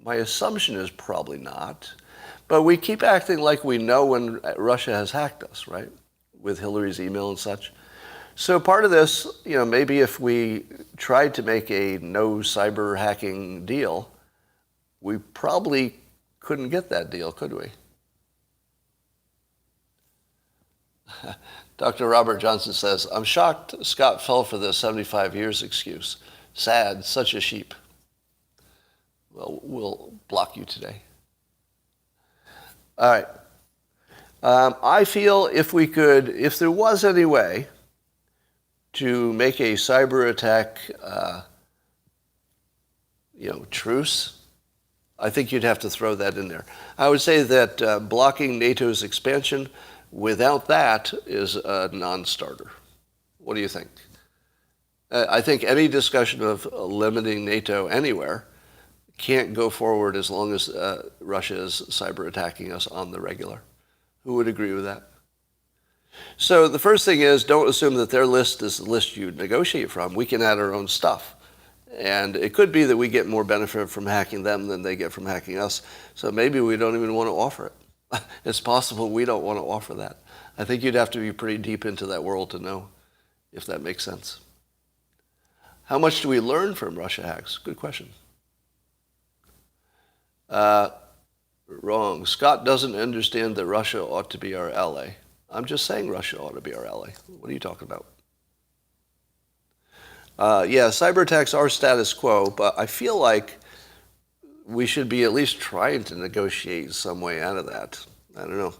assumption is probably not. But we keep acting like we know when Russia has hacked us, right? With Hillary's email and such. So part of this, maybe if we tried to make a no cyber hacking deal, we probably couldn't get that deal, could we? Dr. Robert Johnson says, I'm shocked Scott fell for the 75 years excuse. Sad, such a sheep. Well, we'll block you today. All right. I feel if there was any way to make a cyber attack, truce, I think you'd have to throw that in there. I would say that blocking NATO's expansion without that is a non-starter. What do you think? I think any discussion of limiting NATO anywhere can't go forward as long as Russia is cyber attacking us on the regular. Who would agree with that? So the first thing is, don't assume that their list is the list you negotiate from. We can add our own stuff. And it could be that we get more benefit from hacking them than they get from hacking us. So maybe we don't even want to offer it. It's possible we don't want to offer that. I think you'd have to be pretty deep into that world to know if that makes sense. How much do we learn from Russia hacks? Good question. Wrong. Scott doesn't understand that Russia ought to be our ally. I'm just saying Russia ought to be our ally. What are you talking about? Cyber attacks are status quo, but I feel like we should be at least trying to negotiate some way out of that. I don't know.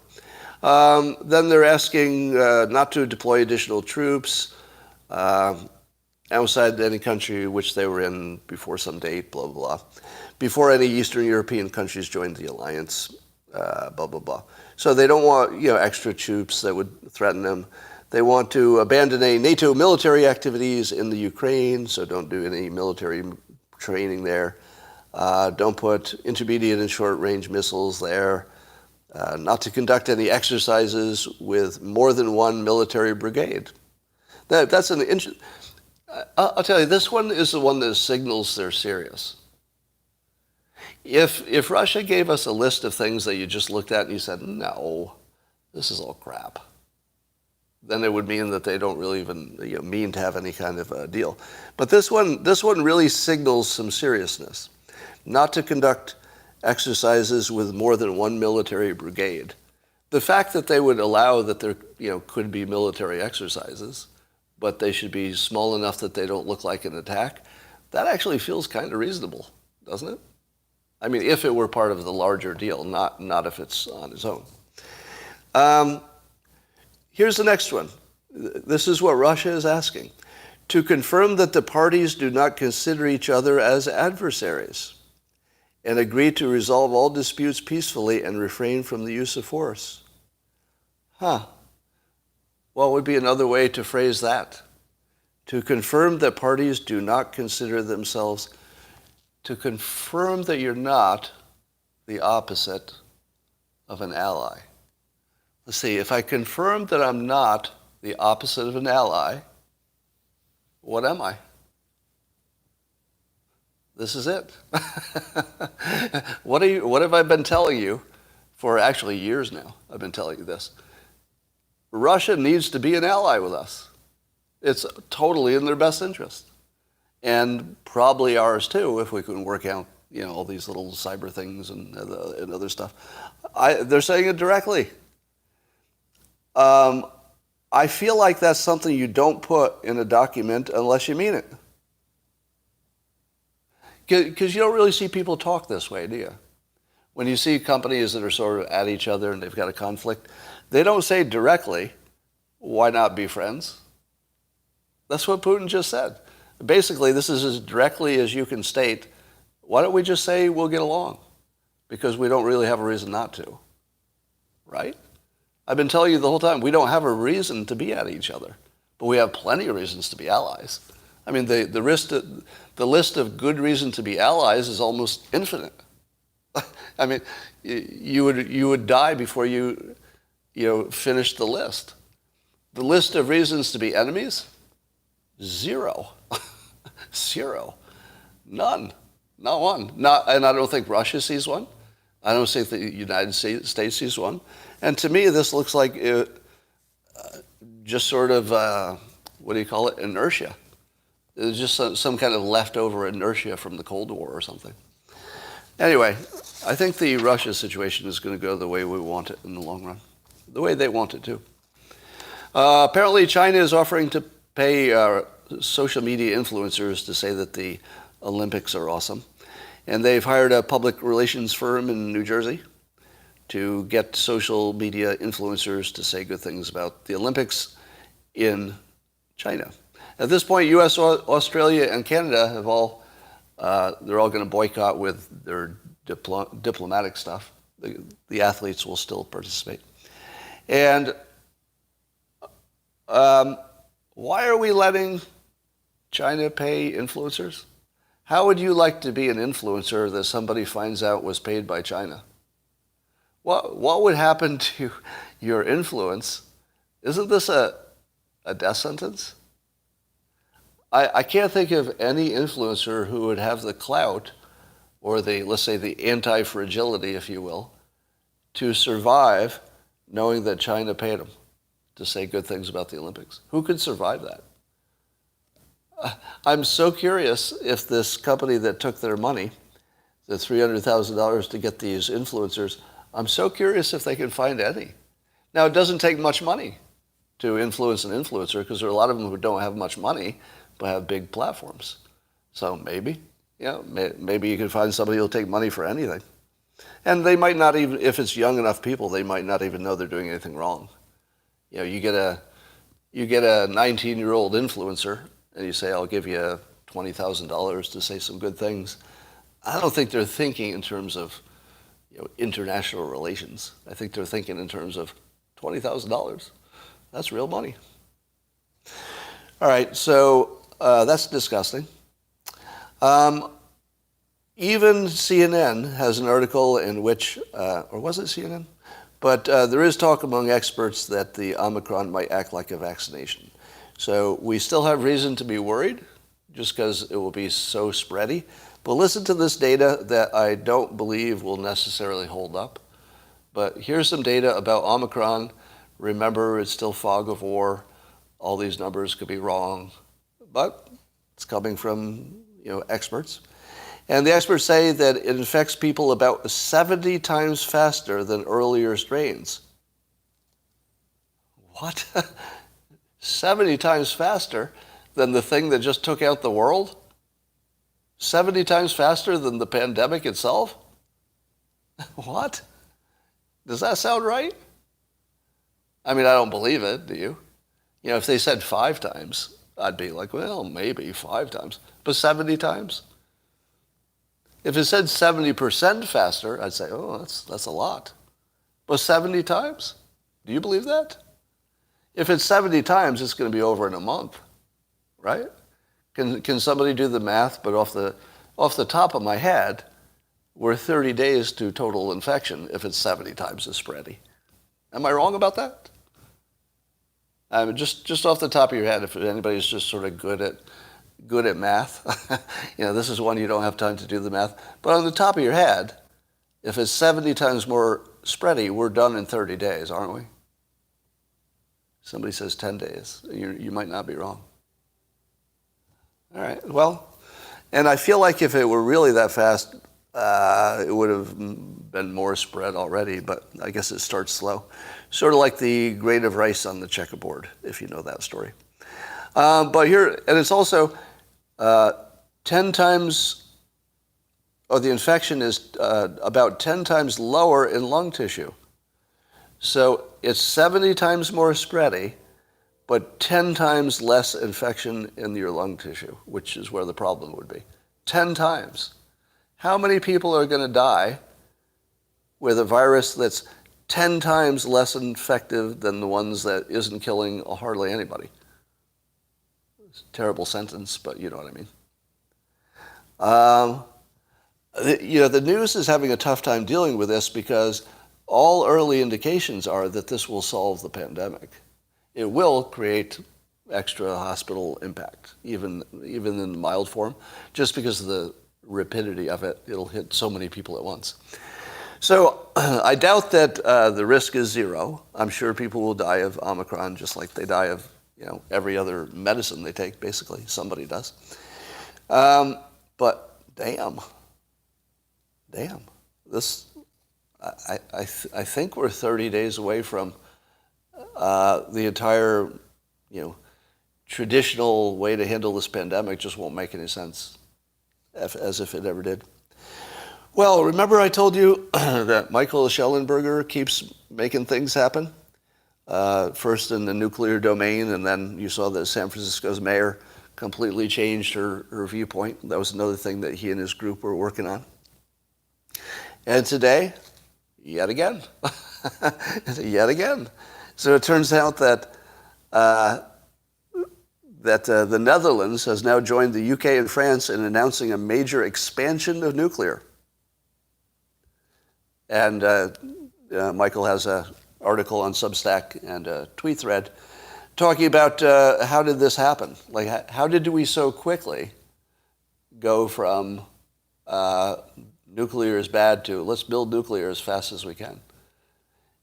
Then they're asking not to deploy additional troops outside any country which they were in before some date, blah, blah, blah. Before any Eastern European countries joined the alliance, blah, blah, blah. So they don't want, extra troops that would threaten them. They want to abandon any NATO military activities in the Ukraine, so don't do any military training there. Don't put intermediate and short-range missiles there. Not to conduct any exercises with more than one military brigade. That's an interesting... I'll tell you, this one is the one that signals they're serious. If Russia gave us a list of things that you just looked at and you said, no, this is all crap, then it would mean that they don't really even mean to have any kind of a deal. But this one really signals some seriousness. Not to conduct exercises with more than one military brigade. The fact that they would allow that there could be military exercises, but they should be small enough that they don't look like an attack, that actually feels kind of reasonable, doesn't it? I mean, if it were part of the larger deal, not if it's on its own. Here's the next one. This is what Russia is asking. To confirm that the parties do not consider each other as adversaries and agree to resolve all disputes peacefully and refrain from the use of force. What would be another way to phrase that? To confirm that parties do not consider themselves, to confirm that you're not the opposite of an ally. Let's see, if I confirm that I'm not the opposite of an ally, what am I? This is it. What have I been telling you for actually years now? I've been telling you this. Russia needs to be an ally with us. It's totally in their best interest. And probably ours too, if we can work out all these little cyber things and other stuff. They're saying it directly. I feel like that's something you don't put in a document unless you mean it. Because you don't really see people talk this way, do you? When you see companies that are sort of at each other and they've got a conflict, they don't say directly, why not be friends? That's what Putin just said. Basically, this is as directly as you can state, why don't we just say we'll get along? Because we don't really have a reason not to, right? I've been telling you the whole time, we don't have a reason to be at each other, but we have plenty of reasons to be allies. I mean, the list of good reasons to be allies is almost infinite. I mean, you would die before you finished the list. The list of reasons to be enemies, 0. 0. None. Not one. And I don't think Russia sees one. I don't think the United States sees one. And to me, this looks like just sort of, what do you call it, inertia. It's just some kind of leftover inertia from the Cold War or something. Anyway, I think the Russia situation is going to go the way we want it in the long run, the way they want it to. Apparently, China is offering to pay social media influencers to say that the Olympics are awesome. And they've hired a public relations firm in New Jersey to get social media influencers to say good things about the Olympics in China. At this point, U.S., Australia, and Canada they're all going to boycott with their diplomatic stuff. The athletes will still participate. And why are we letting China pay influencers? How would you like to be an influencer that somebody finds out was paid by China? What would happen to your influence? Isn't this a death sentence? I can't think of any influencer who would have the clout or let's say the anti-fragility, if you will, to survive knowing that China paid them to say good things about the Olympics. Who could survive that? I'm so curious if this company that took their money, the $300,000 to get these influencers, I'm so curious if they can find any. Now, it doesn't take much money to influence an influencer because there are a lot of them who don't have much money but have big platforms. So maybe you can find somebody who'll take money for anything. And they might not even, if it's young enough people, they might not even know they're doing anything wrong. You get a 19-year-old influencer and you say, I'll give you $20,000 to say some good things. I don't think they're thinking in terms of international relations. I think they're thinking in terms of $20,000. That's real money. All right, so that's disgusting. Even CNN has an article in which, or was it CNN? But there is talk among experts that the Omicron might act like a vaccination. So we still have reason to be worried just because it will be so spready. But listen to this data that I don't believe will necessarily hold up. But here's some data about Omicron. Remember, it's still fog of war. All these numbers could be wrong, but it's coming from experts. And the experts say that it infects people about 70 times faster than earlier strains. What? 70 times faster than the thing that just took out the world? 70 times faster than the pandemic itself? What? Does that sound right? I mean, I don't believe it, do you? If they said 5 times, I'd be like, well, maybe 5 times. But 70 times? If it said 70% faster, I'd say, oh, that's a lot. But 70 times? Do you believe that? If it's 70 times, it's going to be over in a month, right? Can somebody do the math? But off the top of my head, we're 30 days to total infection if it's 70 times as spready. Am I wrong about that? Just off the top of your head, if anybody's just sort of good at math, this is one you don't have time to do the math. But on the top of your head, if it's 70 times more spready, we're done in 30 days, aren't we? Somebody says 10 days. You might not be wrong. All right, well, and I feel like if it were really that fast, it would have been more spread already, but I guess it starts slow. Sort of like the grain of rice on the checkerboard, if you know that story. But here, and it's also 10 times, the infection is about 10 times lower in lung tissue. So it's 70 times more spready, but 10 times less infection in your lung tissue, which is where the problem would be. 10 times. How many people are going to die with a virus that's 10 times less infective than the ones that isn't killing hardly anybody? It's a terrible sentence, but you know what I mean. The news is having a tough time dealing with this because all early indications are that this will solve the pandemic. It will create extra hospital impact, even in mild form, just because of the rapidity of it. It'll hit so many people at once. So I doubt that the risk is zero. I'm sure people will die of Omicron just like they die of every other medicine they take, basically. Somebody does. But damn. This, I think we're 30 days away from the entire, traditional way to handle this pandemic just won't make any sense, as if it ever did. Well, remember I told you that Michael Schellenberger keeps making things happen? First in the nuclear domain, and then you saw that San Francisco's mayor completely changed her viewpoint. That was another thing that he and his group were working on. And today, yet again. Yet again. So it turns out that the Netherlands has now joined the UK and France in announcing a major expansion of nuclear. And Michael has an article on Substack and a tweet thread talking about how did this happen? Like, how did we so quickly go from nuclear is bad to let's build nuclear as fast as we can?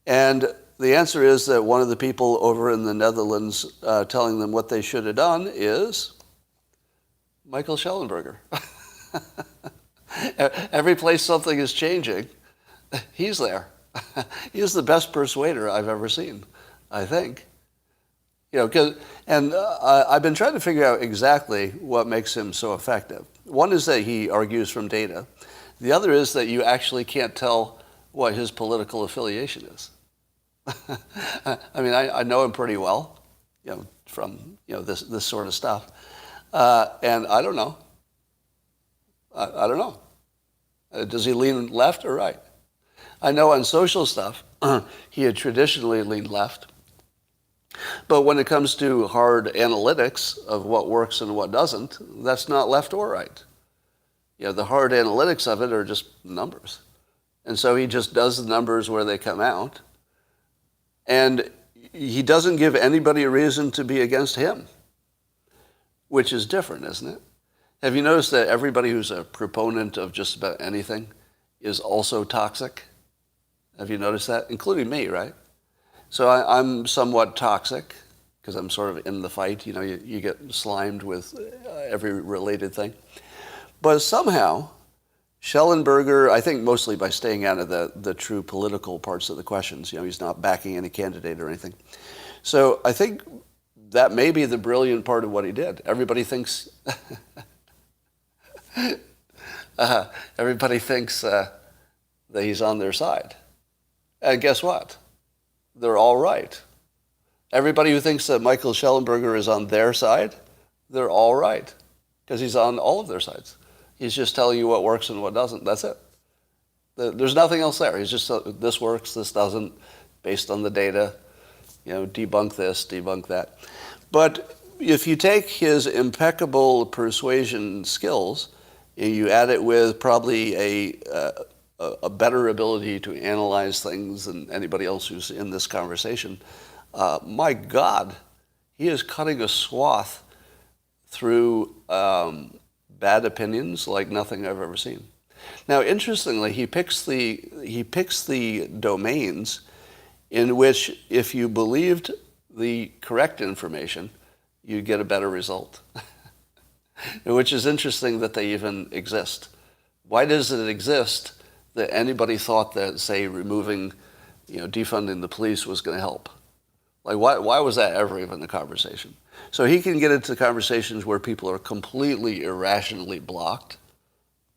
And the answer is that one of the people over in the Netherlands telling them what they should have done is Michael Schellenberger. Every place something is changing, he's there. He's the best persuader I've ever seen, I think. I've been trying to figure out exactly what makes him so effective. One is that he argues from data. The other is that you actually can't tell what his political affiliation is. I mean, I know him pretty well, from this sort of stuff, and I don't know. I don't know. Does he lean left or right? I know on social stuff he had traditionally leaned left, but when it comes to hard analytics of what works and what doesn't, that's not left or right. The hard analytics of it are just numbers, and so he just does the numbers where they come out. And he doesn't give anybody a reason to be against him, which is different, isn't it? Have you noticed that everybody who's a proponent of just about anything is also toxic? Have you noticed that? Including me, right? So I'm somewhat toxic because I'm sort of in the fight. You get slimed with every related thing. But somehow, Schellenberger, I think mostly by staying out of the true political parts of the questions, he's not backing any candidate or anything. So I think that may be the brilliant part of what he did. Everybody thinks that he's on their side. And guess what? They're all right. Everybody who thinks that Michael Schellenberger is on their side, they're all right, because he's on all of their sides. He's just telling you what works and what doesn't. That's it. There's nothing else there. He's just, this works, this doesn't, based on the data. Debunk this, debunk that. But if you take his impeccable persuasion skills, you add it with probably a better ability to analyze things than anybody else who's in this conversation, my God, he is cutting a swath through bad opinions like nothing I've ever seen. Now, interestingly, he picks the domains in which, if you believed the correct information, you'd get a better result. Which is interesting that they even exist. Why does it exist that anybody thought that, say, removing, defunding the police was going to help? Like, why was that ever even a conversation? So he can get into conversations where people are completely irrationally blocked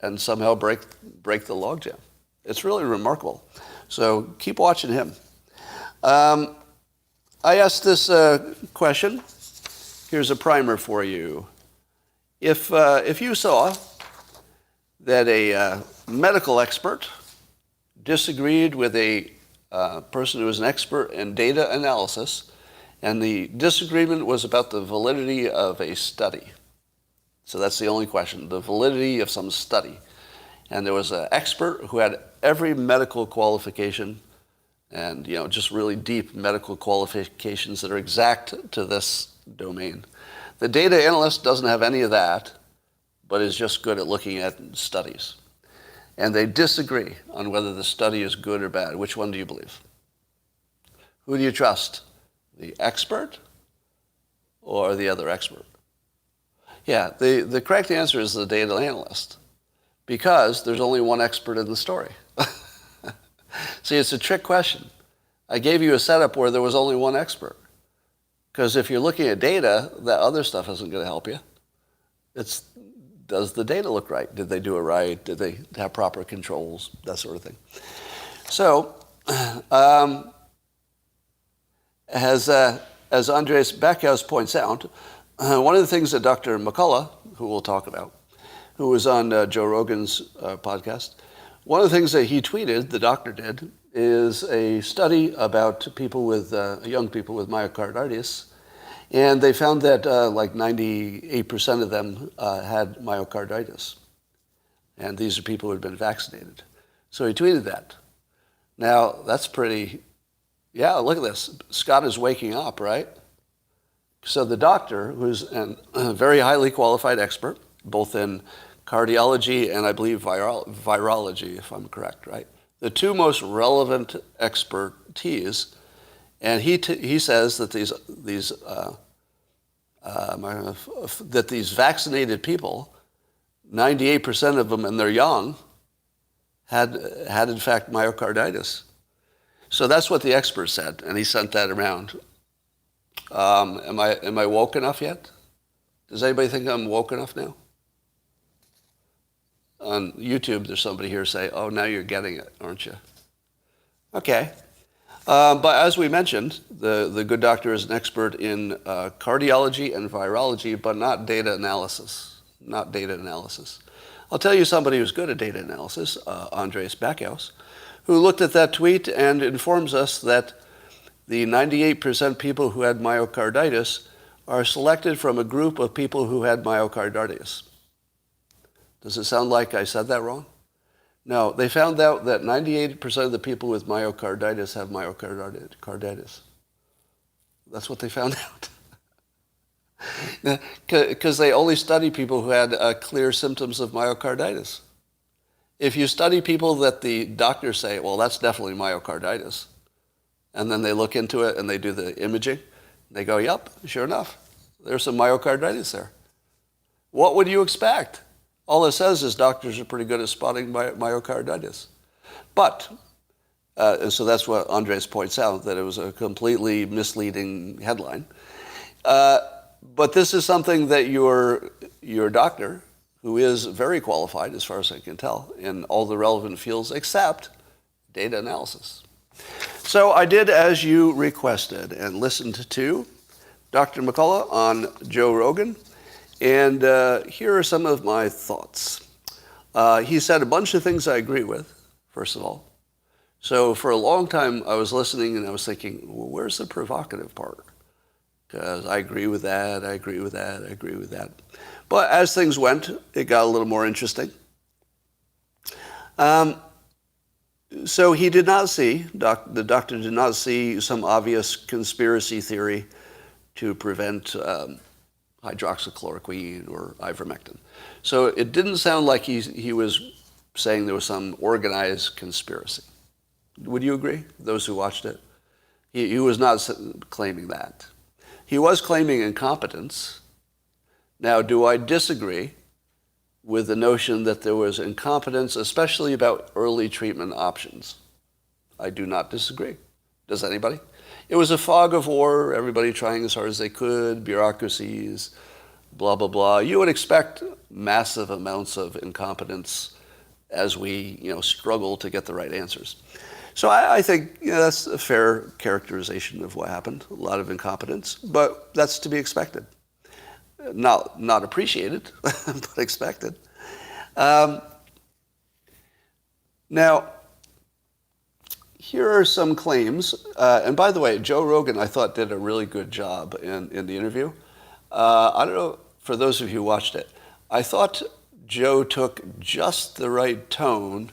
and somehow break the logjam. It's really remarkable. So keep watching him. I asked this question. Here's a primer for you. If you saw that a medical expert disagreed with a person who was an expert in data analysis, and the disagreement was about the validity of a study. So that's the only question, the validity of some study. And there was an expert who had every medical qualification and, just really deep medical qualifications that are exact to this domain. The data analyst doesn't have any of that, but is just good at looking at studies. And they disagree on whether the study is good or bad. Which one do you believe? Who do you trust? The expert or the other expert? Yeah, the correct answer is the data analyst, because there's only one expert in the story. See, it's a trick question. I gave you a setup where there was only one expert. Because if you're looking at data, that other stuff isn't going to help you. Does the data look right? Did they do it right? Did they have proper controls? That sort of thing. So, as Andreas Backhaus points out, one of the things that Dr. McCullough, who we'll talk about, who was on Joe Rogan's podcast, one of the things that he tweeted, the doctor did, is a study about people with young people with myocarditis, and they found that like 98% of them had myocarditis, and these are people who had been vaccinated. So he tweeted that. Now that's pretty. Yeah, look at this. Scott is waking up, right? So the doctor, who's a very highly qualified expert, both in cardiology and I believe virology, if I'm correct, right? The two most relevant expertise, and he says that these vaccinated people, 98% of them, and they're young, had in fact myocarditis. So that's what the expert said, and he sent that around. Am I woke enough yet? Does anybody think I'm woke enough now? On YouTube, there's somebody here say, "Oh, now you're getting it, aren't you?" Okay. But as we mentioned, the good doctor is an expert in cardiology and virology, but not data analysis. Not data analysis. I'll tell you somebody who's good at data analysis, Andreas Backhaus, who looked at that tweet and informs us that the 98% people who had myocarditis are selected from a group of people who had myocarditis. Does it sound like I said that wrong? No, they found out that 98% of the people with myocarditis have myocarditis. That's what they found out. Because they only study people who had clear symptoms of myocarditis. If you study people that the doctors say, well, that's definitely myocarditis, and then they look into it and they do the imaging, they go, yep, sure enough, there's some myocarditis there. What would you expect? All it says is doctors are pretty good at spotting myocarditis. But, and so that's what Andres points out, that it was a completely misleading headline. But this is something that your doctor, who is very qualified, as far as I can tell, in all the relevant fields except data analysis. So I did as you requested and listened to Dr. McCullough on Joe Rogan. And here are some of my thoughts. He said a bunch of things I agree with, first of all. So for a long time, I was listening and I was thinking, well, where's the provocative part? Because I agree with that, I agree with that, I agree with that. But as things went, it got a little more interesting. So he did not see, the doctor did not see some obvious conspiracy theory to prevent hydroxychloroquine or ivermectin. So it didn't sound like he was saying there was some organized conspiracy. Would you agree, those who watched it? He was not claiming that. He was claiming incompetence. Now, do I disagree with the notion that there was incompetence, especially about early treatment options. I do not disagree. Does anybody? It was a fog of war, everybody trying as hard as they could, bureaucracies, blah, blah, blah. You would expect massive amounts of incompetence as we, struggle to get the right answers. So I think that's a fair characterization of what happened. A lot of incompetence, but that's to be expected. Not appreciated, but expected. Now, here are some claims. And by the way, Joe Rogan, I thought, did a really good job in the interview. I don't know, for those of you who watched it, I thought Joe took just the right tone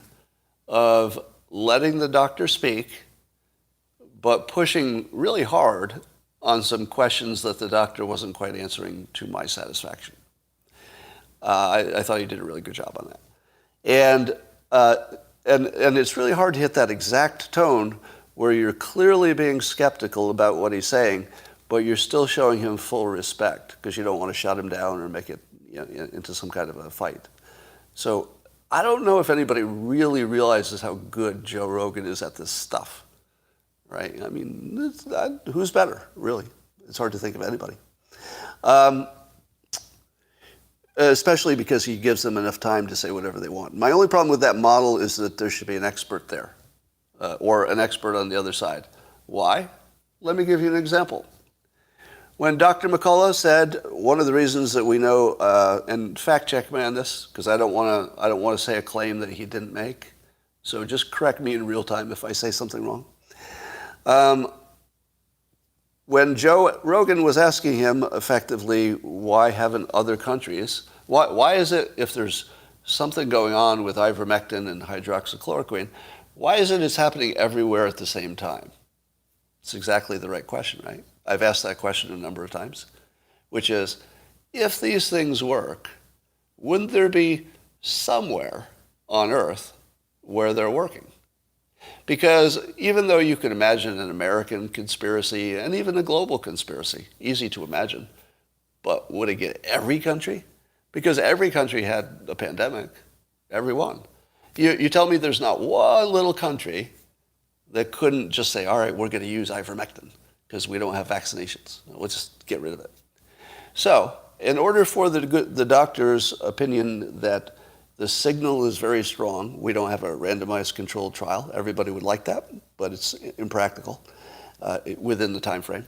of letting the doctor speak, but pushing really hard on some questions that the doctor wasn't quite answering to my satisfaction. I thought he did a really good job on that. And it's really hard to hit that exact tone where you're clearly being skeptical about what he's saying, but you're still showing him full respect because you don't want to shut him down or make it into some kind of a fight. So I don't know if anybody really realizes how good Joe Rogan is at this stuff, right? I mean, who's better, really? It's hard to think of anybody. Especially because he gives them enough time to say whatever they want. My only problem with that model is that there should be an expert there, or an expert on the other side. Why? Let me give you an example. When Dr. McCullough said one of the reasons that we know, and fact check me on this, because I don't want to say a claim that he didn't make. So just correct me in real time if I say something wrong. When Joe Rogan was asking him effectively, why haven't other countries, why is it, if there's something going on with ivermectin and hydroxychloroquine, why is it it's happening everywhere at the same time? It's exactly the right question, right? I've asked that question a number of times, which is, if these things work, wouldn't there be somewhere on Earth where they're working? Because even though you can imagine an American conspiracy and even a global conspiracy, easy to imagine, but would it get every country? Because every country had a pandemic, every one. You tell me there's not one little country that couldn't just say, all right, we're going to use ivermectin because we don't have vaccinations. We'll just get rid of it. So in order for the doctor's opinion that the signal is very strong, we don't have a randomized controlled trial. Everybody would like that, but it's impractical within the time frame.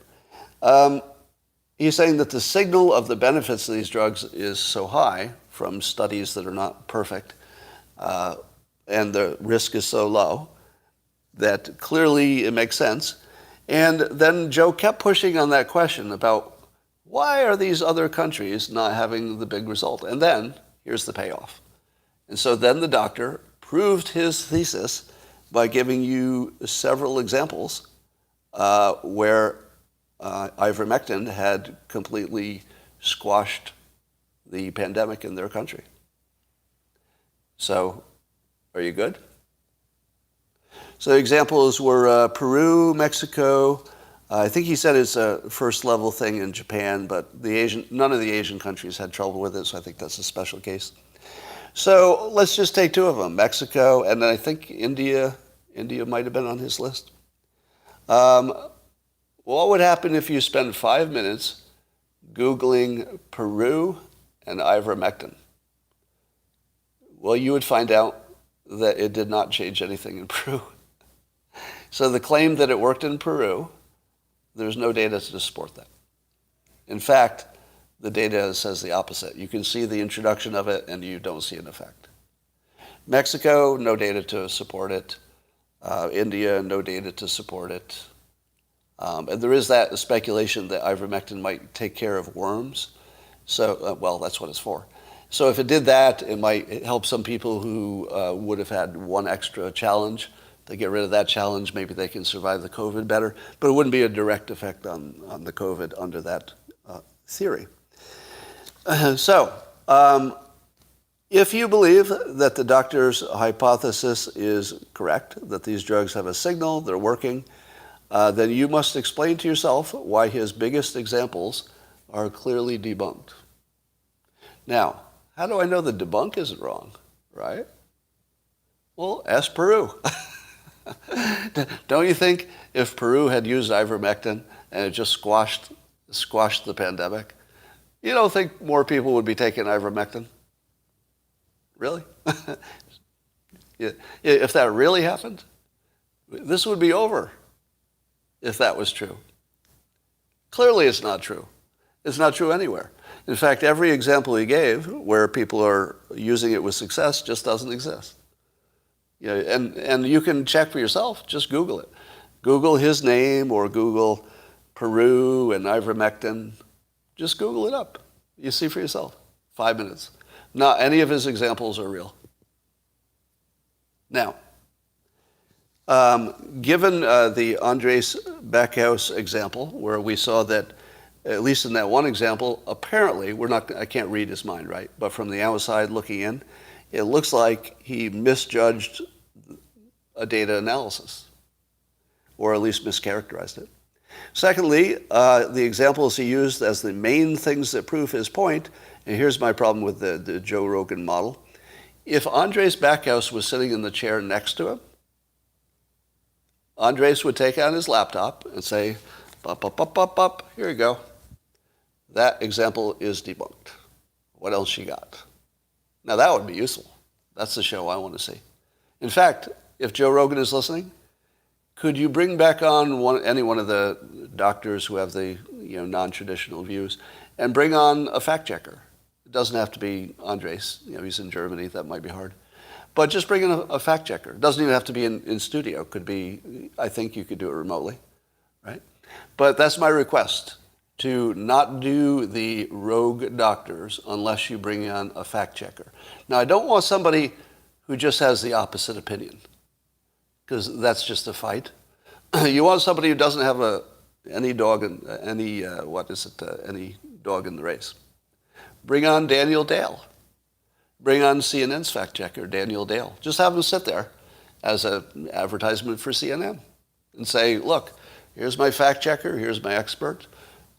He's saying that the signal of the benefits of these drugs is so high from studies that are not perfect, and the risk is so low, that clearly it makes sense. And then Joe kept pushing on that question about why are these other countries not having the big result? And then here's the payoff. And so then the doctor proved his thesis by giving you several examples where ivermectin had completely squashed the pandemic in their country. So, are you good? So examples were Peru, Mexico. I think he said it's a first level thing in Japan, but none of the Asian countries had trouble with it, so I think that's a special case. So let's just take two of them, Mexico, and then I think India. India might have been on his list. What would happen if you spend 5 minutes Googling Peru and ivermectin? Well, you would find out that it did not change anything in Peru. So the claim that it worked in Peru, there's no data to support that. In fact, the data says the opposite. You can see the introduction of it and you don't see an effect. Mexico, no data to support it. India, no data to support it. And there is that speculation that ivermectin might take care of worms. So, well, that's what it's for. So if it did that, it might help some people who would have had one extra challenge. They get rid of that challenge, maybe they can survive the COVID better. But it wouldn't be a direct effect on the COVID under that theory. So if you believe that the doctor's hypothesis is correct, that these drugs have a signal, they're working, then you must explain to yourself why his biggest examples are clearly debunked. Now, How do I know the debunk isn't wrong, right? Well, ask Peru. Don't you think if Peru had used ivermectin and it just squashed the pandemic, you don't think more people would be taking ivermectin? Really? If that really happened, this would be over if that was true. Clearly it's not true. It's not true anywhere. In fact, every example he gave where people are using it with success just doesn't exist. And you can check for yourself. Just Google it. Google his name or Google Peru and ivermectin. Just Google it up. You see for yourself. 5 minutes. Not any of his examples are real. Now, given the Andres Backhaus example, where we saw that, at least in that one example, apparently, I can't read his mind, right? But from the outside looking in, it looks like he misjudged a data analysis, or at least mischaracterized it. Secondly, the examples he used as the main things that prove his point, and here's my problem with the Joe Rogan model. If Andres Backhaus was sitting in the chair next to him, Andres would take out his laptop and say, "Pop, pop, pop, pop, pop, here you go. That example is debunked. What else you got?" Now that would be useful. That's the show I want to see. In fact, if Joe Rogan is listening, could you bring back on any one of the doctors who have the non-traditional views and bring on a fact checker? It doesn't have to be Andres. He's in Germany. That might be hard. But just bring in a fact checker. It doesn't even have to be in studio. Could be, I think you could do it remotely, right? But that's my request, to not do the rogue doctors unless you bring on a fact checker. Now, I don't want somebody who just has the opposite opinion, because that's just a fight. You want somebody who doesn't have any dog in any dog in the race. Bring on Daniel Dale. Bring on CNN's fact checker, Daniel Dale. Just have him sit there as an advertisement for CNN and say, "Look, here's my fact checker, here's my expert,"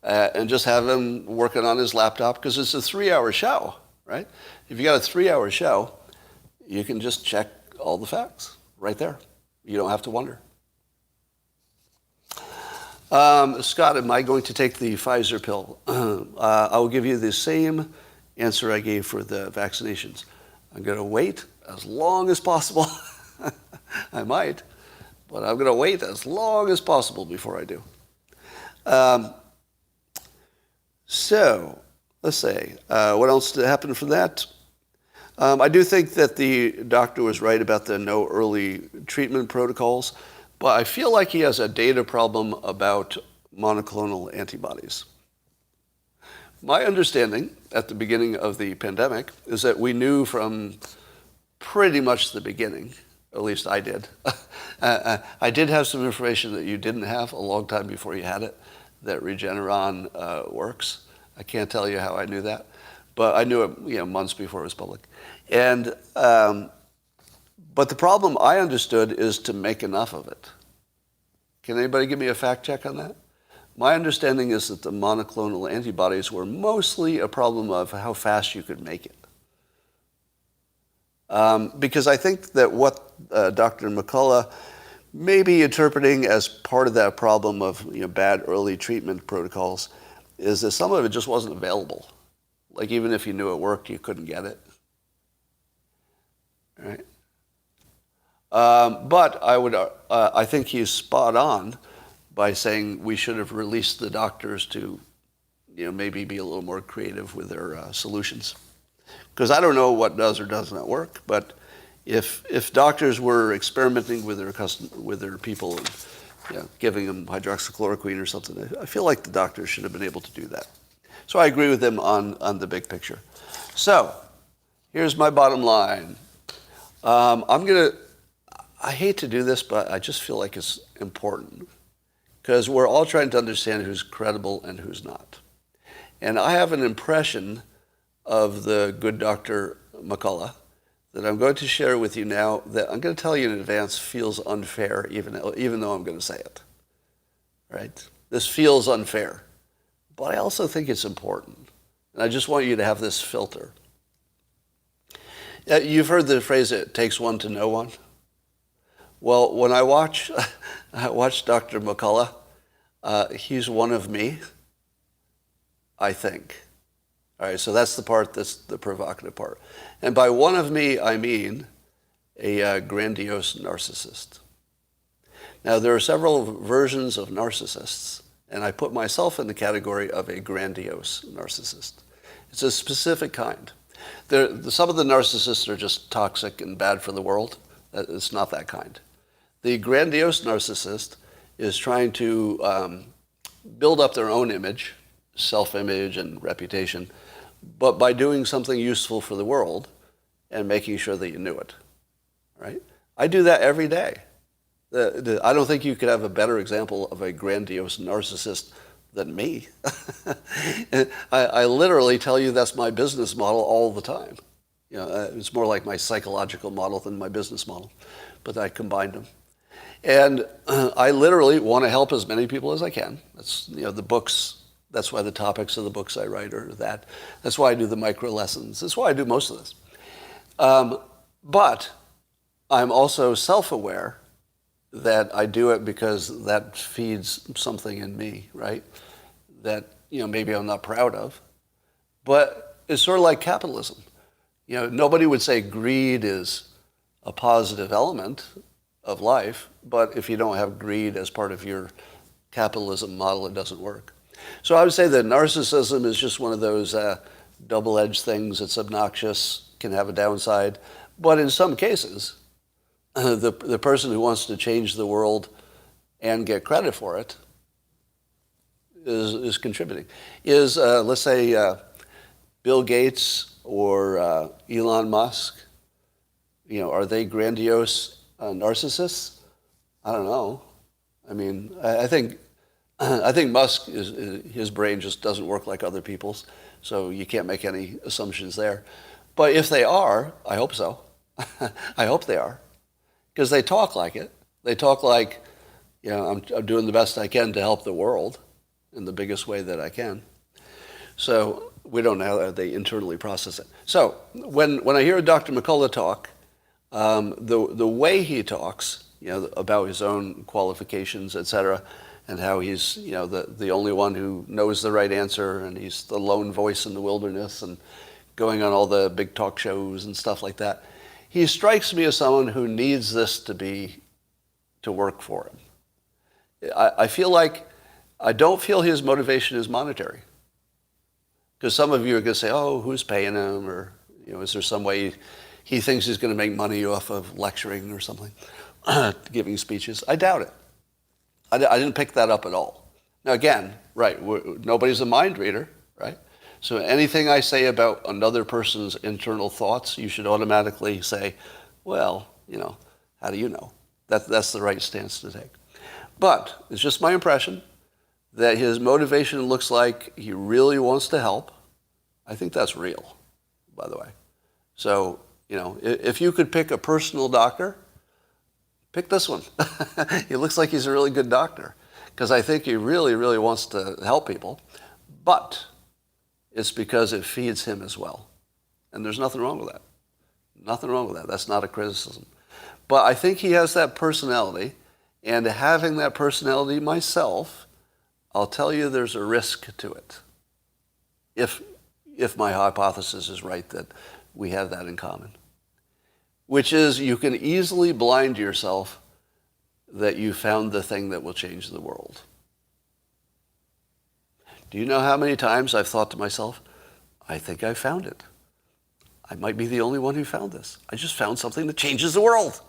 and just have him working on his laptop, because it's a 3-hour show, right? If you got a 3-hour show, you can just check all the facts right there. You don't have to wonder. Scott, am I going to take the Pfizer pill? I will give you the same answer I gave for the vaccinations. I'm going to wait as long as possible. I might, but I'm going to wait as long as possible before I do. So, let's say, what else did happen from that? I do think that the doctor was right about the no early treatment protocols, but I feel like he has a data problem about monoclonal antibodies. My understanding at the beginning of the pandemic is that we knew from pretty much the beginning, at least I did. I did have some information that you didn't have a long time before you had it, that Regeneron works. I can't tell you how I knew that, but I knew it months before it was public. And but the problem I understood is to make enough of it. Can anybody give me a fact check on that? My understanding is that the monoclonal antibodies were mostly a problem of how fast you could make it. Because I think that what Dr. McCullough may be interpreting as part of that problem of bad early treatment protocols is that some of it just wasn't available. Like even if you knew it worked, you couldn't get it. Right? But I think he's spot on by saying we should have released the doctors to, maybe be a little more creative with their solutions. Because I don't know what does or does not work, but if doctors were experimenting with their people and giving them hydroxychloroquine or something, I feel like the doctors should have been able to do that. So I agree with them on the big picture. So here's my bottom line. I hate to do this, but I just feel like it's important, because we're all trying to understand who's credible and who's not. And I have an impression of the good Dr. McCullough that I'm going to share with you now, that I'm going to tell you in advance feels unfair, even though I'm going to say it. Right? This feels unfair. But I also think it's important. And I just want you to have this filter. You've heard the phrase, it takes one to know one. Well, when I watch Dr. McCullough, he's one of me, I think. All right, so that's the part that's the provocative part. And by one of me, I mean a grandiose narcissist. Now, there are several versions of narcissists, and I put myself in the category of a grandiose narcissist. It's a specific kind. Some of the narcissists are just toxic and bad for the world. It's not that kind. The grandiose narcissist is trying to build up their own image, self-image and reputation, but by doing something useful for the world and making sure that you knew it, right? I do that every day. I don't think you could have a better example of a grandiose narcissist than me. I literally tell you that's my business model all the time. It's more like my psychological model than my business model, but I combined them. And I literally want to help as many people as I can. That's the books. That's why the topics of the books I write are that. That's why I do the micro lessons. That's why I do most of this. But I'm also self-aware that I do it because that feeds something in me, right? That maybe I'm not proud of. But it's sort of like capitalism. Nobody would say greed is a positive element of life, but if you don't have greed as part of your capitalism model, it doesn't work. So I would say that narcissism is just one of those double-edged things. It's obnoxious, can have a downside, but in some cases, the person who wants to change the world and get credit for it is contributing. Let's say, Bill Gates or Elon Musk, are they grandiose narcissists? I don't know. I mean, I think Musk his brain just doesn't work like other people's, so you can't make any assumptions there. But if they are, I hope so. I hope they are, because they talk like it. They talk like, I'm doing the best I can to help the world in the biggest way that I can. So we don't know how they internally process it. So when I hear Dr. McCullough talk, the way he talks, about his own qualifications, et cetera, and how he's, the only one who knows the right answer, and he's the lone voice in the wilderness, and going on all the big talk shows and stuff like that. He strikes me as someone who needs this to work for him. I feel like I don't feel his motivation is monetary. Because some of you are going to say, oh, who's paying him? Or, is there some way he thinks he's going to make money off of lecturing or something, giving speeches? I doubt it. I didn't pick that up at all. Now, again, right, nobody's a mind reader, right? So anything I say about another person's internal thoughts, you should automatically say, well, how do you know? That's the right stance to take. But it's just my impression that his motivation looks like he really wants to help. I think that's real, by the way. So, if you could pick a personal doctor, pick this one. He looks like he's a really good doctor, because I think he really, really wants to help people. But it's because it feeds him as well. And there's nothing wrong with that. Nothing wrong with that. That's not a criticism. But I think he has that personality, and having that personality myself, I'll tell you there's a risk to it. If my hypothesis is right that we have that in common. Which is, you can easily blind yourself that you found the thing that will change the world. Do you know how many times I've thought to myself, I think I found it. I might be the only one who found this. I just found something that changes the world.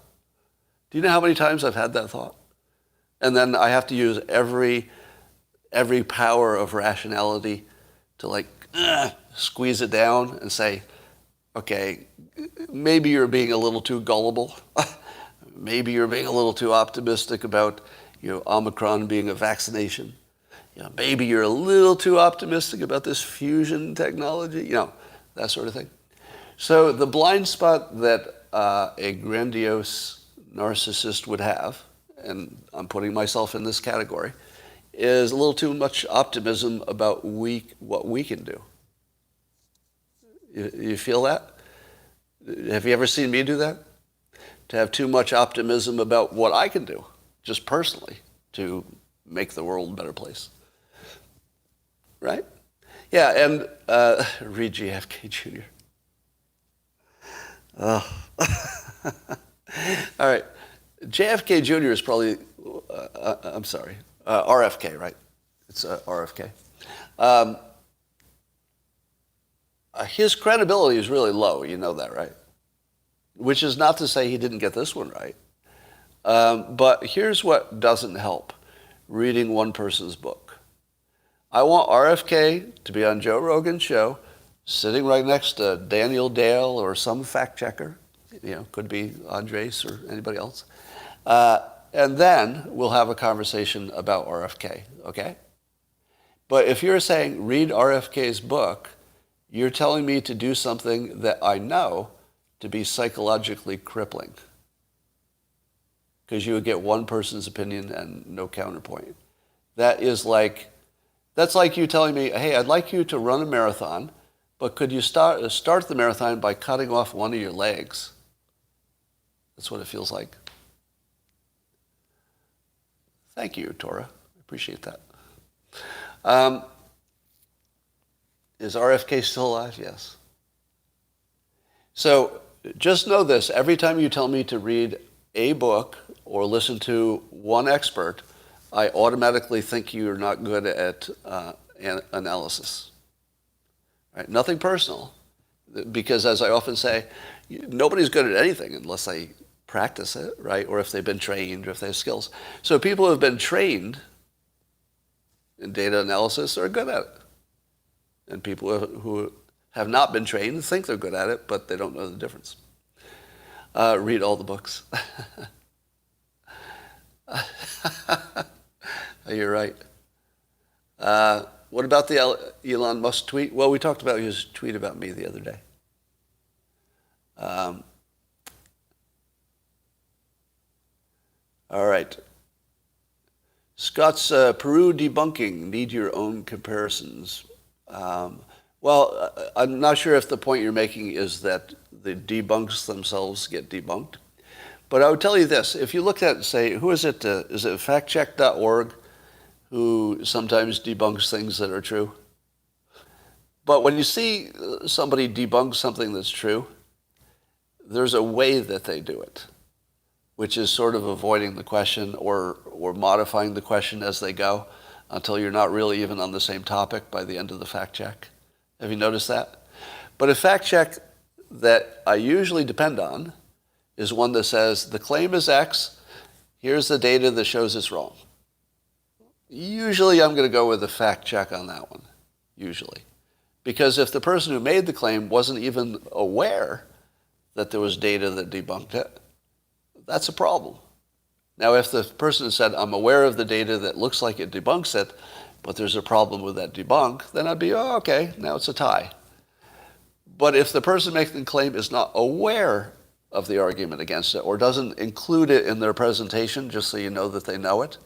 Do you know how many times I've had that thought? And then I have to use every power of rationality to squeeze it down and say, okay, maybe you're being a little too gullible. Maybe you're being a little too optimistic about Omicron being a vaccination. Maybe you're a little too optimistic about this fusion technology, that sort of thing. So the blind spot that a grandiose narcissist would have, and I'm putting myself in this category, is a little too much optimism about what we can do. You feel that? Have you ever seen me do that? To have too much optimism about what I can do, just personally, to make the world a better place. Right? Yeah, and read JFK Jr. Oh. All right. JFK Jr. is probably, I'm sorry, RFK, right? It's RFK. His credibility is really low, you know that, right? Which is not to say he didn't get this one right. But here's what doesn't help, reading one person's book. I want RFK to be on Joe Rogan's show, sitting right next to Daniel Dale or some fact checker, could be Andres or anybody else. And then we'll have a conversation about RFK, okay? But if you're saying read RFK's book, you're telling me to do something that I know to be psychologically crippling. Because you would get one person's opinion and no counterpoint. That's like you telling me, hey, I'd like you to run a marathon, but could you start the marathon by cutting off one of your legs? That's what it feels like. Thank you, Tora. I appreciate that. Is RFK still alive? Yes. So just know this. Every time you tell me to read a book or listen to one expert, I automatically think you're not good at analysis. Right? Nothing personal. Because as I often say, nobody's good at anything unless they practice it, right? Or if they've been trained or if they have skills. So people who have been trained in data analysis are good at it. And people who have not been trained think they're good at it, but they don't know the difference. Read all the books. You're right. What about the Elon Musk tweet? Well, we talked about his tweet about me the other day. All right. Scott's Peru debunking. Need your own comparisons. Well, I'm not sure if the point you're making is that the debunks themselves get debunked. But I would tell you this. If you look at, say, who is it? Is it factcheck.org who sometimes debunks things that are true? But when you see somebody debunk something that's true, there's a way that they do it, which is sort of avoiding the question or modifying the question as they go until you're not really even on the same topic by the end of the fact check. Have you noticed that? But a fact check that I usually depend on is one that says, the claim is X, here's the data that shows it's wrong. Usually I'm going to go with a fact check on that one, usually. Because if the person who made the claim wasn't even aware that there was data that debunked it, that's a problem. Now, if the person said, I'm aware of the data that looks like it debunks it, but there's a problem with that debunk, then I'd be, oh, okay, now it's a tie. But if the person making the claim is not aware of the argument against it or doesn't include it in their presentation just so you know that they know it,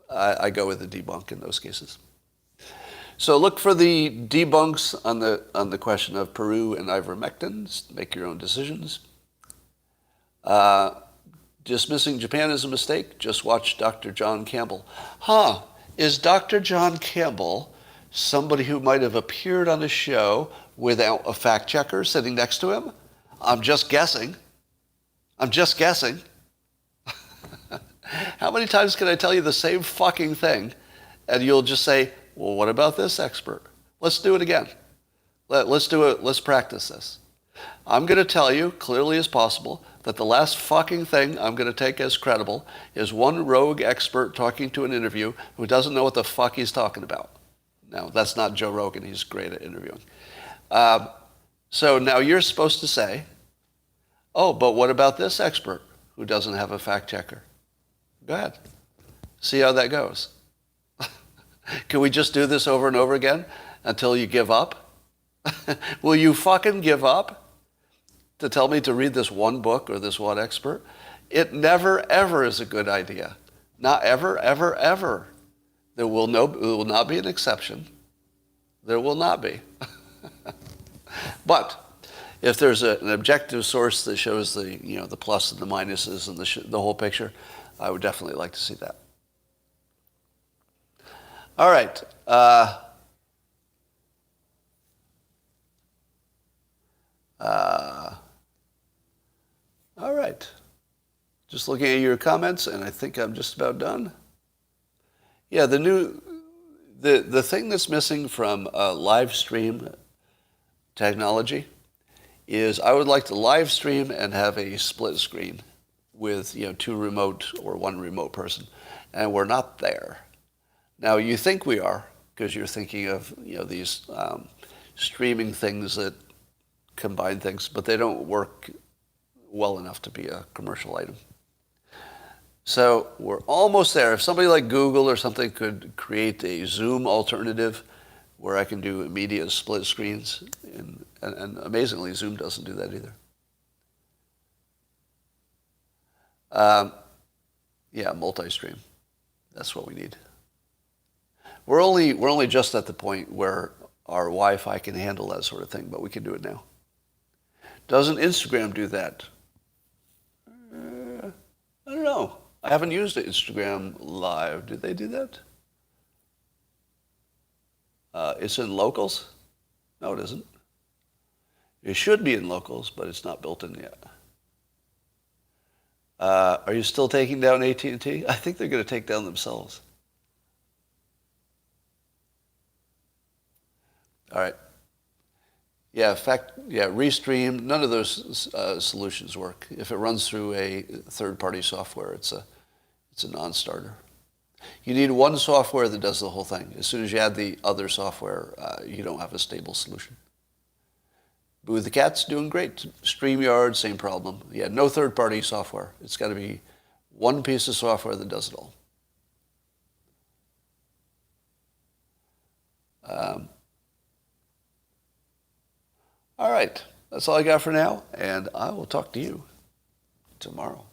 I go with the debunk in those cases. So look for the debunks on the question of Peru and ivermectin. Make your own decisions. Dismissing Japan as a mistake. Just watch Dr. John Campbell. Is Dr. John Campbell somebody who might have appeared on a show without a fact checker sitting next to him? I'm just guessing. How many times can I tell you the same fucking thing and you'll just say, well, what about this expert? Let's do it again. Let's do it. Let's practice this. I'm going to tell you clearly as possible that the last fucking thing I'm going to take as credible is one rogue expert talking to an interview who doesn't know what the fuck he's talking about. Now, that's not Joe Rogan. He's great at interviewing. So now you're supposed to say, oh, but what about this expert who doesn't have a fact checker? Go ahead. See how that goes. Can we just do this over and over again until you give up? Will you fucking give up to tell me to read this one book or this one expert? It never, ever is a good idea. Not ever, ever, ever. There will not be an exception. There will not be. But If there's an objective source that shows the, the plus and the minuses and the whole picture, I would definitely like to see that. All right. All right. Just looking at your comments, and I think I'm just about done. Yeah, the thing that's missing from live stream technology is I would like to live stream and have a split screen with two remote or one remote person, and we're not there. Now you think we are because you're thinking of these streaming things that combine things, but they don't work well enough to be a commercial item. So we're almost there. If somebody like Google or something could create a Zoom alternative where I can do immediate split screens, and amazingly, Zoom doesn't do that either. Yeah, multi-stream. That's what we need. We're only just at the point where our Wi-Fi can handle that sort of thing, but we can do it now. Doesn't Instagram do that? I don't know. I haven't used Instagram Live. Did they do that? It's in locals? No, it isn't. It should be in locals, but it's not built in yet. Are you still taking down AT&T? I think they're going to take down themselves. All right. Yeah, in fact, Restream, none of those solutions work. If it runs through a third-party software, it's a non-starter. You need one software that does the whole thing. As soon as you add the other software, you don't have a stable solution. Boo the Cat's doing great. StreamYard, same problem. Yeah, no third-party software. It's got to be one piece of software that does it all. All right, that's all I got for now, and I will talk to you tomorrow.